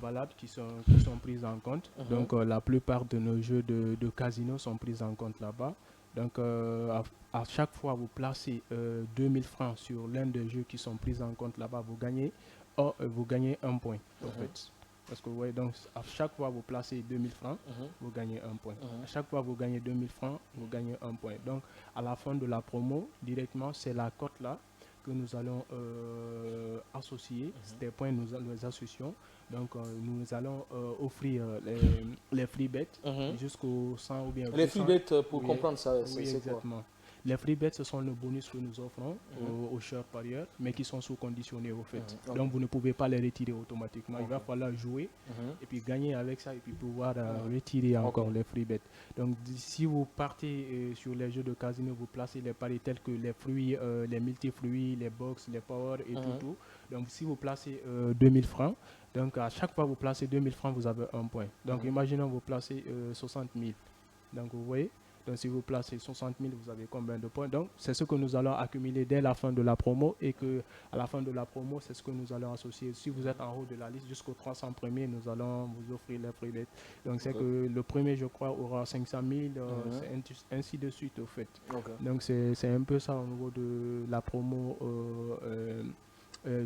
valables, qui sont prises en compte. Donc la plupart de nos jeux de casino sont prises en compte là-bas. Donc à chaque fois vous placez 2000 francs sur l'un des jeux qui sont pris en compte là-bas, vous gagnez 1 point en fait. Parce que donc à chaque fois vous placez 2000 francs, vous gagnez 1 point. À chaque fois vous gagnez 2000 francs, vous gagnez 1 point. Donc à la fin de la promo, directement c'est la cote là que nous allons associer, des points nous associons. Donc nous allons offrir les free bets jusqu'au 100 ou bien les free bets pour comprendre ça, oui, exactement. Quoi? Les free bets, ce sont le bonus que nous offrons aux chers parieurs, mais qui sont sous-conditionnés au fait. Donc vous ne pouvez pas les retirer automatiquement. Il va falloir jouer et puis gagner avec ça et puis pouvoir retirer encore les free bets. Donc si vous partez sur les jeux de casino, vous placez les paris tels que les fruits, les multifruits, les box, les power et tout. Donc si vous placez 2000 francs, donc à chaque fois vous placez 2000 francs, vous avez 1 point. Donc imaginons vous placez 60 000. Donc vous voyez. Donc si vous placez 60 000, vous avez combien de points? Donc c'est ce que nous allons accumuler dès la fin de la promo et que à la fin de la promo, c'est ce que nous allons associer. Si vous êtes en haut de la liste jusqu'aux 300 premiers, nous allons vous offrir les free bets. Donc c'est que le premier, je crois, aura 500 000, ainsi de suite au fait. Donc c'est un peu ça au niveau de la promo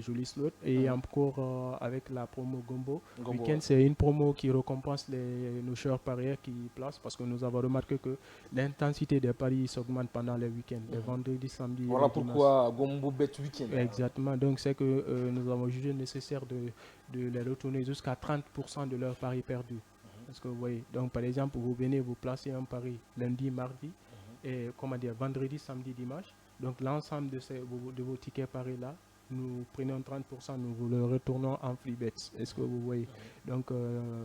Jolie Slot et encore avec la promo Gombo Weekend, c'est une promo qui récompense nos chers parieurs qui placent parce que nous avons remarqué que l'intensité des paris s'augmente pendant les week-ends, les vendredis, samedis. Voilà pourquoi Gombo Bet Weekend. Exactement, donc c'est que nous avons jugé nécessaire de les retourner jusqu'à 30% de leurs paris perdus. Parce que vous voyez, donc par exemple, vous venez vous placer un pari lundi, mardi. et vendredi, samedi, dimanche. Donc l'ensemble de vos tickets paris-là, nous prenons 30%, nous vous le retournons en free bets. Est-ce que vous voyez? Donc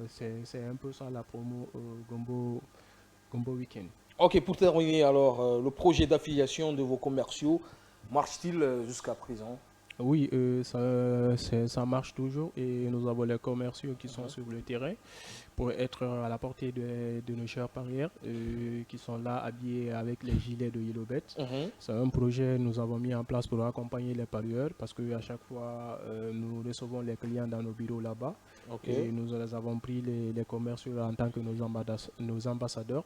c'est un peu ça la promo Gombo Weekend. Ok, pour terminer alors, le projet d'affiliation de vos commerciaux marche-t-il jusqu'à présent? Oui, ça marche toujours et nous avons les commerciaux qui sont sur le terrain pour être à la portée de nos chers parieurs qui sont là habillés avec les gilets de YellowBet. C'est un projet que nous avons mis en place pour accompagner les parieurs parce qu'à chaque fois nous recevons les clients dans nos bureaux là-bas et nous les avons pris les commerciaux en tant que nos ambassadeurs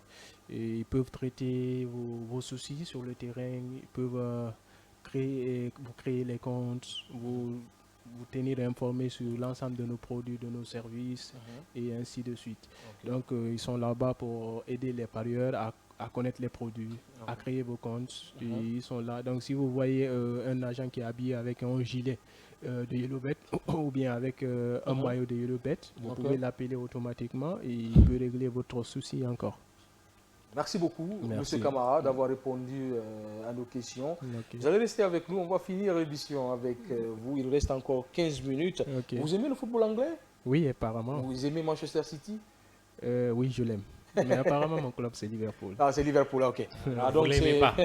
et ils peuvent traiter vos soucis sur le terrain, ils peuvent vous créer les comptes, vous tenir informé sur l'ensemble de nos produits, de nos services et ainsi de suite. Donc ils sont là-bas pour aider les parieurs à connaître les produits, à créer vos comptes. Et ils sont là. Donc si vous voyez un agent qui est habillé avec un gilet de YellowBet ou bien avec un maillot de YellowBet, vous pouvez l'appeler automatiquement et il peut régler votre souci encore. Merci beaucoup, M. Camara, d'avoir répondu à nos questions. Vous allez rester avec nous, on va finir l'émission avec vous. Il reste encore 15 minutes. Vous aimez le football anglais? Oui, apparemment. Vous aimez Manchester City? Oui, je l'aime. Mais apparemment, mon club, c'est Liverpool. Ah, c'est Liverpool, ok. Vous ne l'aimez pas.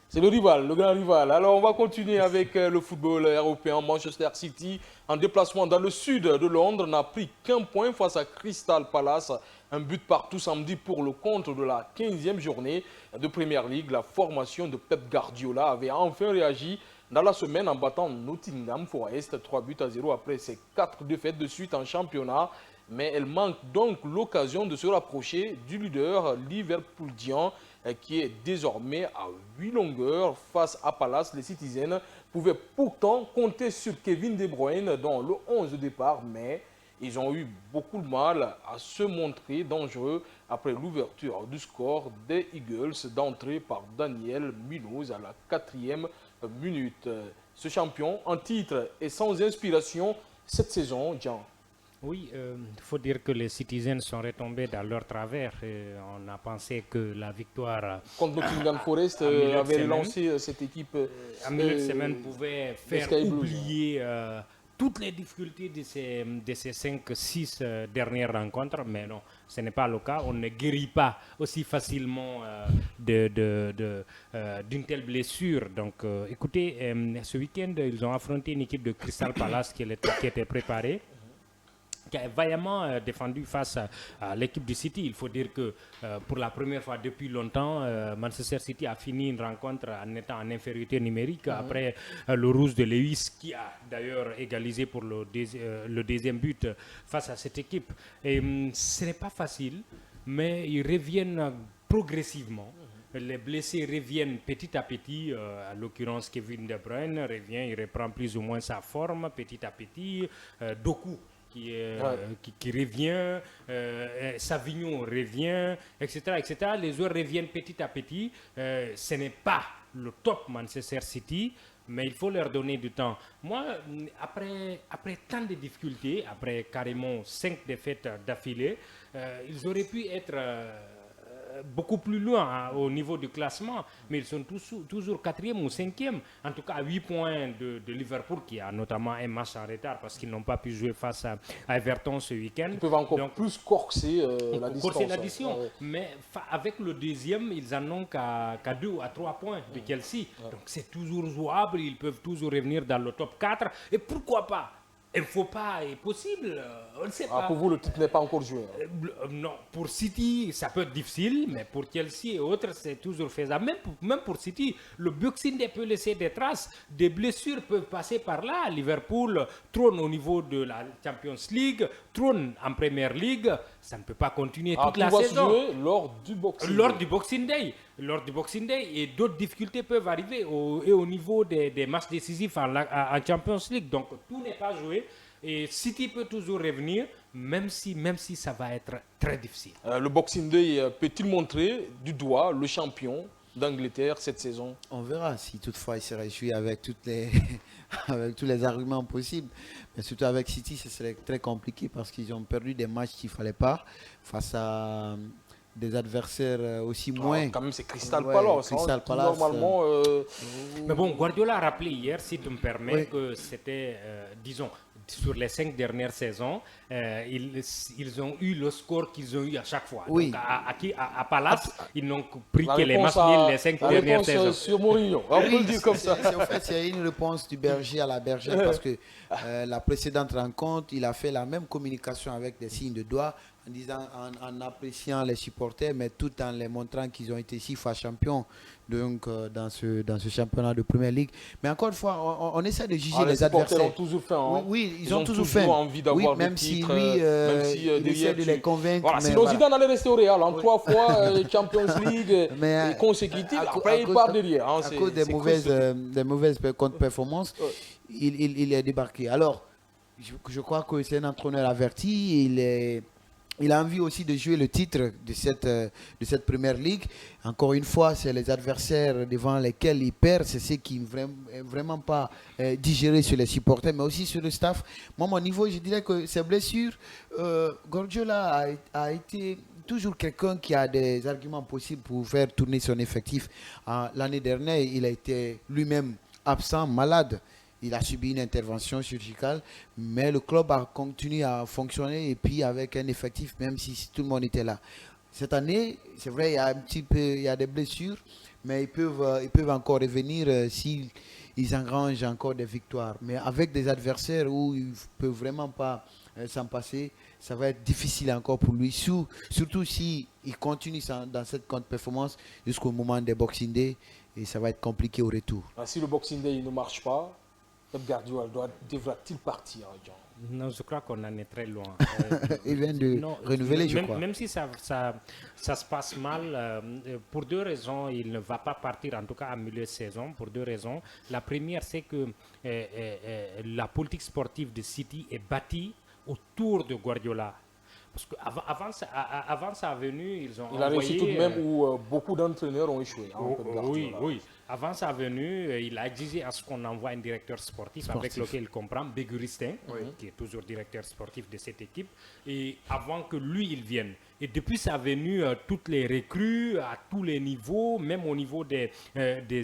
C'est le rival, le grand rival. Alors, on va continuer avec le football européen. Manchester City, en déplacement dans le sud de Londres, n'a pris qu'un point face à Crystal Palace. Un but partout samedi pour le compte de la 15e journée de Premier League. La formation de Pep Guardiola avait enfin réagi dans la semaine en battant Nottingham Forest 3-0 après ses 4 défaites de suite en championnat. Mais elle manque donc l'occasion de se rapprocher du leader liverpoolien qui est désormais à 8 longueurs face à Palace. Les Citizens pouvaient pourtant compter sur Kevin De Bruyne dans le 11 de départ, mais ils ont eu beaucoup de mal à se montrer dangereux après l'ouverture du score des Eagles d'entrée par Daniel Munoz à la 4e minute. Ce champion en titre est sans inspiration cette saison, Jean. Oui, il faut dire que les Citizens sont retombés dans leur travers. On a pensé que la victoire contre Nottingham Forest avait lancé cette équipe. En milieu de semaine pouvait faire oublier toutes les difficultés de ces 5-6 dernières rencontres, mais non, ce n'est pas le cas. On ne guérit pas aussi facilement d'une telle blessure. Donc, écoutez, ce week-end, ils ont affronté une équipe de Crystal Palace qui était préparée, qui a vaillamment défendu face à l'équipe du City. Il faut dire que pour la première fois depuis longtemps, Manchester City a fini une rencontre en étant en infériorité numérique après le rouge de Lewis qui a d'ailleurs égalisé pour le deuxième but face à cette équipe. Et ce n'est pas facile, mais ils reviennent progressivement. Les blessés reviennent petit à petit, à l'occurrence Kevin De Bruyne revient, il reprend plus ou moins sa forme petit à petit. Doku qui revient, Savignon revient, etc., etc. Les joueurs reviennent petit à petit. Ce n'est pas le top Manchester City, mais il faut leur donner du temps. Moi, après tant de difficultés, après carrément 5 défaites d'affilée, ils auraient pu être beaucoup plus loin au niveau du classement, mais ils sont toujours 4e ou 5e, en tout cas à 8 points de Liverpool qui a notamment un match en retard parce qu'ils n'ont pas pu jouer face à Everton ce week-end. Ils peuvent encore plus corser la distance. Corser l'addition, mais avec le deuxième, ils en ont qu'à 2 ou à 3 points de Chelsea. Donc c'est toujours jouable, ils peuvent toujours revenir dans le top 4 et pourquoi pas. Un faux pas est possible, on ne sait pas. Pour vous, le titre n'est pas encore joué. Non, pour City, ça peut être difficile, mais pour Chelsea et autres, c'est toujours faisable. Même pour City, le Boxing Day peut laisser des traces. Des blessures peuvent passer par là. Liverpool trône au niveau de la Champions League, trône en Premier League. Ça ne peut pas continuer toute la saison. Va se jouer lors du Boxing Day. Lors du Boxing Day, et d'autres difficultés peuvent arriver au niveau des matchs décisifs en Champions League. Donc tout n'est pas joué et City peut toujours revenir, même si ça va être très difficile. Le Boxing Day peut-il montrer du doigt le champion d'Angleterre cette saison? On verra si toutefois il se réjouit avec avec tous les arguments possibles. Mais surtout avec City, ce serait très compliqué parce qu'ils ont perdu des matchs qu'il ne fallait pas face à des adversaires aussi Ah, moins. quand même, c'est Crystal Ouais, Palace. Crystal Palace, Normalement. Mais bon, Guardiola a rappelé hier, si tu me permets, Oui. que c'était, disons, sur les 5 dernières saisons, ils ont eu le score qu'ils ont eu à chaque fois. Oui. Donc, à Palace, ils n'ont pris La que les réponse matchs nuls les 5 la dernières réponse, saisons. sur Mourinho. On peut le dire comme ça. En fait, c'est une réponse du berger à la bergère parce que la précédente rencontre, il a fait la même communication avec des signes de doigts en disant, en appréciant les supporters, mais tout en les montrant qu'ils ont été 6 fois champions donc, dans ce championnat de Première Ligue. Mais encore une fois, on essaie de juger Ah, les les supporters adversaires. ont toujours fait. Hein. Oui, ils ont toujours fait. envie d'avoir même des si titres, lui, même si, il derrière, essaie de les convaincre. Voilà, mais sinon voilà. Zidane allait rester au Real. En 3 fois Champions League Mais, consécutives. à Après, il part derrière. Hein. À cause des mauvaises contre-performances, Ouais. il est débarqué. Alors, je crois que c'est un entraîneur averti. Il a envie aussi de jouer le titre de cette première ligue. Encore une fois, c'est les adversaires devant lesquels il perd. C'est ce qui n'est vraiment pas digéré sur les supporters, mais aussi sur le staff. Moi, mon niveau, je dirais que ces blessures, Guardiola a été toujours quelqu'un qui a des arguments possibles pour faire tourner son effectif. L'année dernière, il a été lui-même absent, malade. Il a subi une intervention chirurgicale, mais le club a continué à fonctionner et puis avec un effectif, même si tout le monde était là. Cette année, c'est vrai, il y a des blessures, mais ils peuvent encore revenir s'ils engrangent encore des victoires. Mais avec des adversaires où ils ne peuvent vraiment pas s'en passer, ça va être difficile encore pour lui, surtout s'il continue dans cette contre-performance jusqu'au moment des Boxing Day, et ça va être compliqué au retour. Si le Boxing Day ne marche pas, Pep Guardiola devra-t-il partir, Jean? Non, je crois qu'on en est très loin. Il vient de renouveler, je crois. Même si ça se passe mal, pour 2 raisons, il ne va pas partir, en tout cas à milieu de saison, pour 2 raisons. La première, c'est que la politique sportive de City est bâtie autour de Guardiola. Parce qu'avant sa venue, ils ont Il a réussi tout de envoyé, même où beaucoup d'entraîneurs ont échoué. Hein, Pep Guardiola. oui. Avant sa venue, il a exigé à ce qu'on envoie un directeur sportif. Avec lequel il comprend, Béguristin, qui est toujours directeur sportif de cette équipe, et avant que lui, il vienne. Et depuis sa venue, toutes les recrues, à tous les niveaux, même au niveau des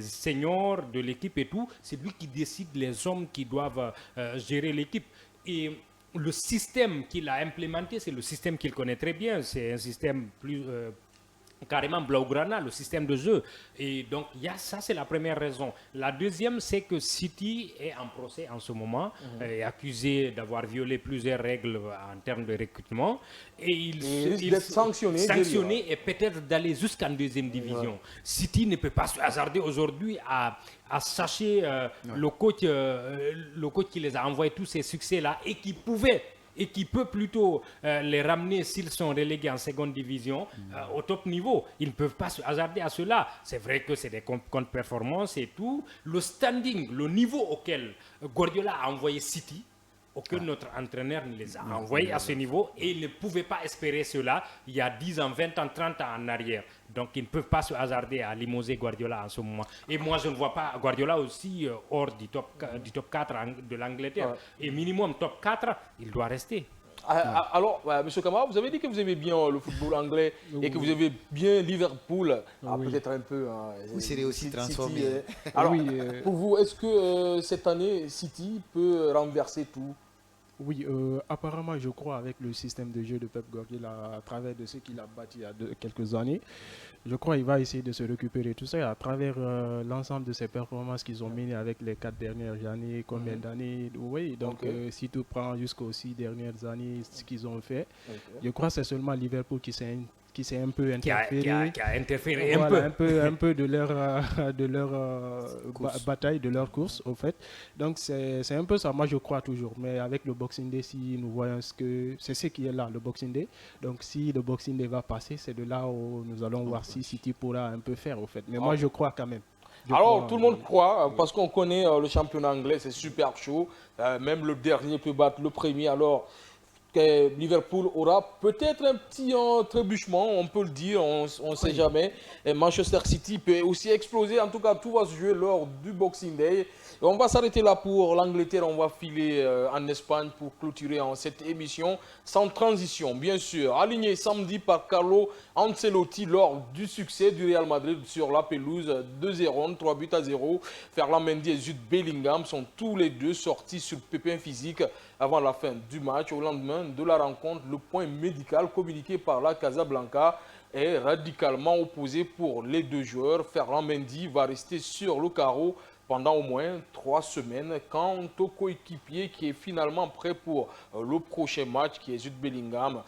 seniors de l'équipe et tout, c'est lui qui décide les hommes qui doivent gérer l'équipe. Et le système qu'il a implémenté, c'est le système qu'il connaît très bien. C'est un système plus carrément blaugrana, le système de jeu. Et donc, ça, c'est la première raison. La deuxième, c'est que City est en procès en ce moment, est accusé d'avoir violé plusieurs règles en termes de recrutement. Et il risque d'être sanctionné et peut-être d'aller jusqu'en 2e division. Ouais. City ne peut pas se hasarder aujourd'hui à sacher le coach qui les a envoyé tous ces succès-là et qui peut plutôt les ramener s'ils sont relégués en 2e division au top niveau. Ils ne peuvent pas se hasarder à cela. C'est vrai que c'est des contre-performances et tout. Le standing, le niveau auquel Guardiola a envoyé City, aucun autre entraîneur ne les a envoyés à ce niveau et ils ne pouvaient pas espérer cela il y a 10 ans, 20 ans, 30 ans en arrière. Donc ils ne peuvent pas se hasarder à limoger Guardiola en ce moment. Et moi je ne vois pas Guardiola aussi hors du top 4 de l'Angleterre. Et minimum top 4, il doit rester. Alors, M. Kamara, vous avez dit que vous aimez bien le football anglais et que vous aimez bien Liverpool. Peut-être un peu. Vous serez aussi transformé. Alors, pour vous, est-ce que cette année, City peut renverser tout? Oui, apparemment, je crois, avec le système de jeu de Pep Guardiola, à travers de ce qu'il a bâti il y a quelques années, je crois qu'il va essayer de se récupérer tout ça à travers l'ensemble de ses performances qu'ils ont menées avec les 4 dernières années, combien d'années. Oui, donc si tu prends jusqu'aux 6 dernières années, ce qu'ils ont fait, je crois que c'est seulement Liverpool qui s'est un peu interféré, qui a interféré un peu de leur bataille, de leur course, au fait. Donc c'est un peu ça, moi je crois toujours. Mais avec le Boxing Day, si nous voyons c'est ce qui est là, le Boxing Day. Donc si le Boxing Day va passer, c'est de là où nous allons voir si City pourra un peu faire, au fait. Mais moi je crois quand même. Alors, tout le monde croit, parce qu'on connaît le championnat anglais, c'est super chaud. Même le dernier peut battre le premier. Alors, que Liverpool aura peut-être un petit trébuchement, on peut le dire, on ne sait jamais. Et Manchester City peut aussi exploser. En tout cas, tout va se jouer lors du Boxing Day. Et on va s'arrêter là pour l'Angleterre. On va filer en Espagne pour clôturer cette émission sans transition, bien sûr. Aligné samedi par Carlo Ancelotti lors du succès du Real Madrid sur la pelouse 2-0, 3-0. Ferland Mendy et Jude Bellingham sont tous les deux sortis sur pépin physique avant la fin du match. Au lendemain de la rencontre, le point médical communiqué par la Casablanca est radicalement opposé pour les deux joueurs. Ferland Mendy va rester sur le carreau pendant au moins 3 semaines. Quant au coéquipier qui est finalement prêt pour le prochain match, qui est Jude Bellingham.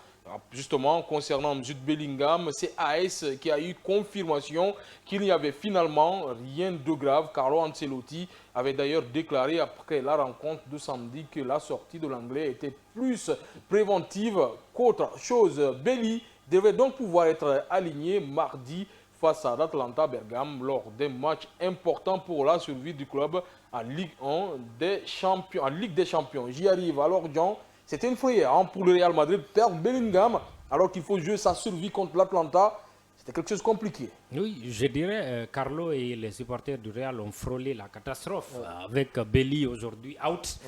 Justement, concernant Jude Bellingham, c'est AS qui a eu confirmation qu'il n'y avait finalement rien de grave. Carlo Ancelotti avait d'ailleurs déclaré après la rencontre de samedi que la sortie de l'Anglais était plus préventive qu'autre chose. Belly devait donc pouvoir être aligné mardi face à l'Atalanta Bergame lors d'un match important pour la survie du club en Ligue 1 des Champions, en Ligue des Champions. J'y arrive. Alors, Jean, c'était une frayeur pour le Real Madrid. Perdre Bellingham alors qu'il faut jouer sa survie contre l'Atalanta, c'était quelque chose de compliqué. Oui, je dirais Carlo et les supporters du Real ont frôlé la catastrophe. Avec Belly aujourd'hui out.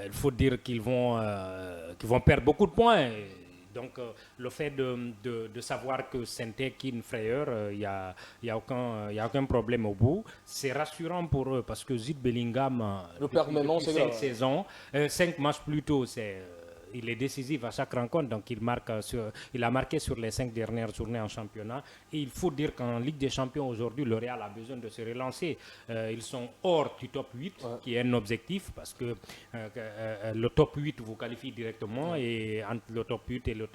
Il faut dire qu'ils vont perdre beaucoup de points. Donc, le fait de savoir que c'était qu'une frayeur, il n'y a aucun problème au bout. C'est rassurant pour eux parce que Jude Bellingham, depuis 5 saisons, 5 matchs plus tôt, il est décisif à chaque rencontre, donc il a marqué sur les 5 dernières journées en championnat. Et il faut dire qu'en Ligue des Champions aujourd'hui, le Real a besoin de se relancer. Ils sont hors du top 8, qui est un objectif, parce que le top 8 vous qualifie directement, et entre le top 8 et le,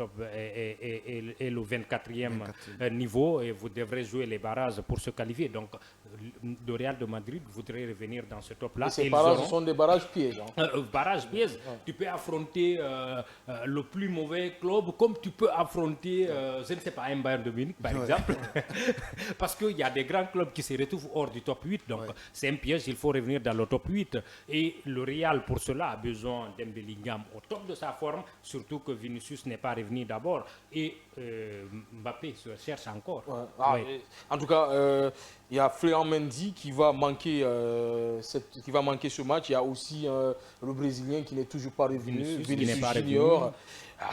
le 24e niveau, et vous devrez jouer les barrages pour se qualifier. Donc, le Real de Madrid voudrait revenir dans ce top-là. Et ces barrages sont des barrages pièges. Barrages pièges. Tu peux affronter le plus mauvais club, comme tu peux affronter, je ne sais pas, un Bayern de Munich, par exemple. Parce qu'il y a des grands clubs qui se retrouvent hors du top 8. Donc, c'est un piège, il faut revenir dans le top 8. Et le Real, pour cela, a besoin d'un Bellingham au top de sa forme, surtout que Vinicius n'est pas revenu d'abord. Et Mbappé se cherche encore. En tout cas, il y a Ferland Mendy qui va manquer ce match. Il y a aussi le Brésilien qui n'est toujours pas revenu, Vinicius Junior.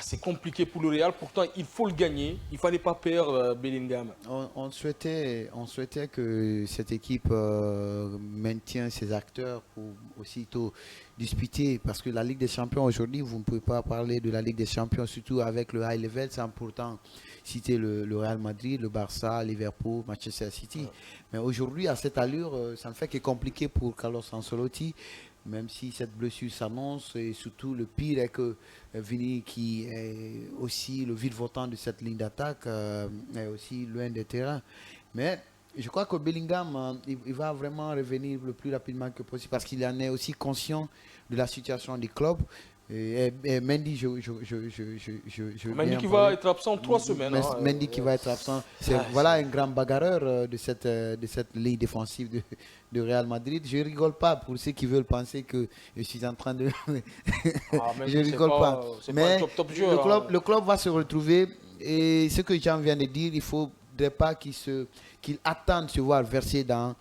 C'est compliqué pour le Real. Pourtant, il faut le gagner. Il ne fallait pas perdre Bellingham. On souhaitait que cette équipe maintienne ses acteurs pour aussitôt disputer. Parce que la Ligue des Champions aujourd'hui, vous ne pouvez pas parler de la Ligue des Champions, surtout avec le high level, sans pourtant citer le Real Madrid, le Barça, Liverpool, Manchester City. Mais aujourd'hui, à cette allure, ça ne fait que compliqué pour Carlo Ancelotti. Même si cette blessure s'annonce, et surtout le pire est que Vini, qui est aussi le vide-votant de cette ligne d'attaque, est aussi loin des terrains. Mais je crois que Bellingham, il va vraiment revenir le plus rapidement que possible parce qu'il en est aussi conscient de la situation du club. Et Mendy, Mendy qui va être absent 3 semaines. Mendy qui va être absent. Voilà un grand bagarreur de cette ligne défensive de Real Madrid. Je rigole pas pour ceux qui veulent penser que je suis en train de... je rigole pas. Mais top joueur, le club va se retrouver. Et ce que Jean vient de dire, il ne faudrait pas qu'il attende de se voir verser dans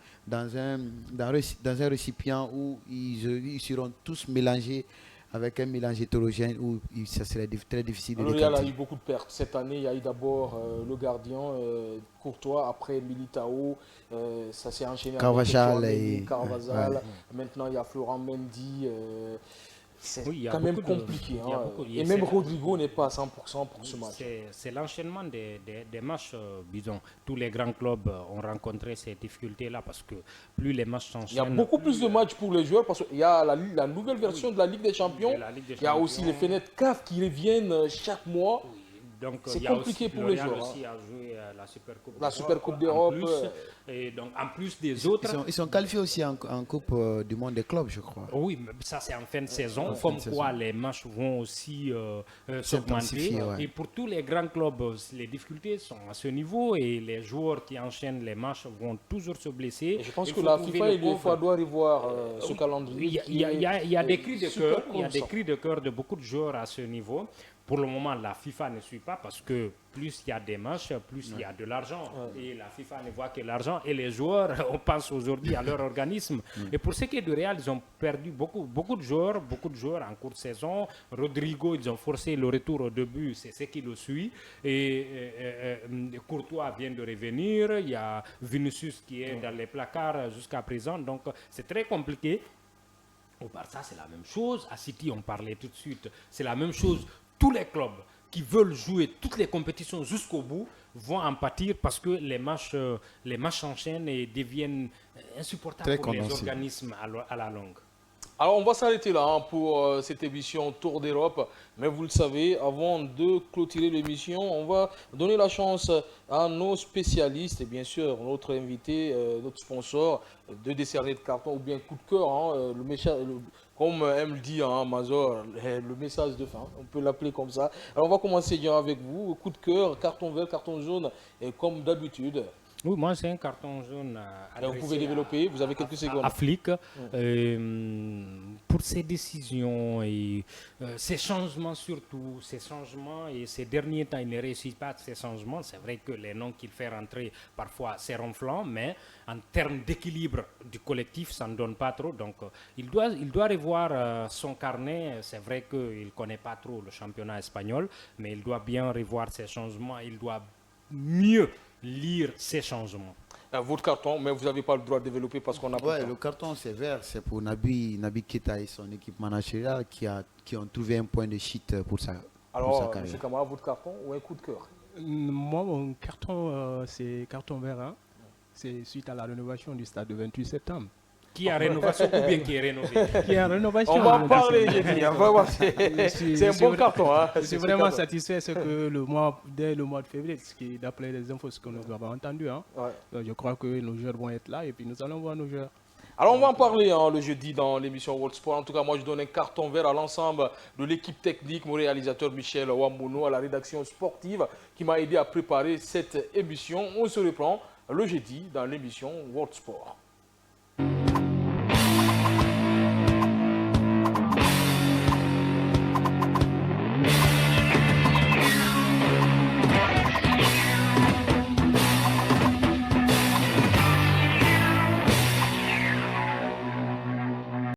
un récipient où ils seront tous mélangés avec un mélange hétérogène où ça serait très difficile de décanter. Le Real a eu beaucoup de pertes. Cette année, il y a eu d'abord le gardien Courtois, après Militao, ça s'est enchaîné avec Carvajal. Maintenant, il y a Ferland Mendy. C'est quand même compliqué. Et même Rodrigo n'est pas à 100% pour ce match. C'est l'enchaînement des matchs, disons. Tous les grands clubs ont rencontré ces difficultés-là parce que plus les matchs s'enchaînent... Il y a beaucoup plus de matchs pour les joueurs parce qu'il y a la nouvelle version de la Ligue des Champions. Il y a aussi les fenêtres CAF qui reviennent chaque mois. Donc, c'est compliqué pour les joueurs. Aussi a joué la Super Coupe d'Europe. Et donc, en plus des autres... Ils sont qualifiés aussi en Coupe du Monde des clubs, je crois. Oui, mais ça c'est en fin de saison. Comme quoi, les matchs vont aussi s'augmenter. Et pour tous les grands clubs, les difficultés sont à ce niveau et les joueurs qui enchaînent les matchs vont toujours se blesser. Et je pense que la FIFA et l'UEFA doivent revoir ce calendrier. Il y a des cris de cœur. Il y a des cris de cœur de beaucoup de joueurs à ce niveau. Pour le moment, la FIFA ne suit pas parce que plus il y a des matchs, plus il y a de l'argent. Et la FIFA ne voit que l'argent. Et les joueurs, on pense aujourd'hui à leur organisme. Et pour ce qui est du Real, ils ont perdu beaucoup de joueurs en cours de saison. Rodrigo, ils ont forcé le retour au début, c'est ce qui le suit. Et Courtois vient de revenir. Il y a Vinicius qui est dans les placards jusqu'à présent. Donc, c'est très compliqué. Au Barça, c'est la même chose. À City, on parlait tout de suite. C'est la même chose. Tous les clubs qui veulent jouer toutes les compétitions jusqu'au bout vont en pâtir parce que les matchs s'enchaînent et deviennent insupportables pour les organismes à la longue. Alors, on va s'arrêter là pour cette émission Tour d'Europe. Mais vous le savez, avant de clôturer l'émission, on va donner la chance à nos spécialistes et bien sûr notre invité, notre sponsor, de décerner de carton ou bien coup de cœur. Comme aime le dit Mazor, le message de fin, on peut l'appeler comme ça. Alors, on va commencer bien avec vous. Coup de cœur, carton vert, carton jaune, et comme d'habitude. Oui, moi c'est un carton jaune. Vous pouvez développer, vous avez quelques secondes. À Flick, pour ses décisions et ses changements surtout, ses changements et ces derniers temps, il ne réussit pas ces changements. C'est vrai que les noms qu'il fait rentrer parfois c'est ronflant, mais en termes d'équilibre du collectif, ça ne donne pas trop. Donc il doit revoir son carnet. C'est vrai qu'il ne connaît pas trop le championnat espagnol, mais il doit bien revoir ses changements. Il doit mieux lire ces changements. Votre carton, mais vous n'avez pas le droit de développer parce qu'on a pas le carton c'est vert, c'est pour Naby Keita et son équipe managériale qui ont trouvé un point de chute pour sa Alors, carrière. M. Kamara, votre carton ou un coup de cœur? Moi, mon carton, c'est carton vert. Hein. C'est suite à la rénovation du stade de 28 septembre. Qui a rénovation ou bien qui est rénové? Qui a rénovation. On va parler, j'ai dit. C'est un bon carton. Hein. Je suis vraiment satisfait que dès le mois de février, d'après les infos que nous avons entendues, hein, je crois que nos joueurs vont être là et puis nous allons voir nos joueurs. Alors on va en parler le jeudi dans l'émission World Sport. En tout cas, moi je donne un carton vert à l'ensemble de l'équipe technique, mon réalisateur Michel Wambono, à la rédaction sportive qui m'a aidé à préparer cette émission. On se reprend le jeudi dans l'émission World Sport.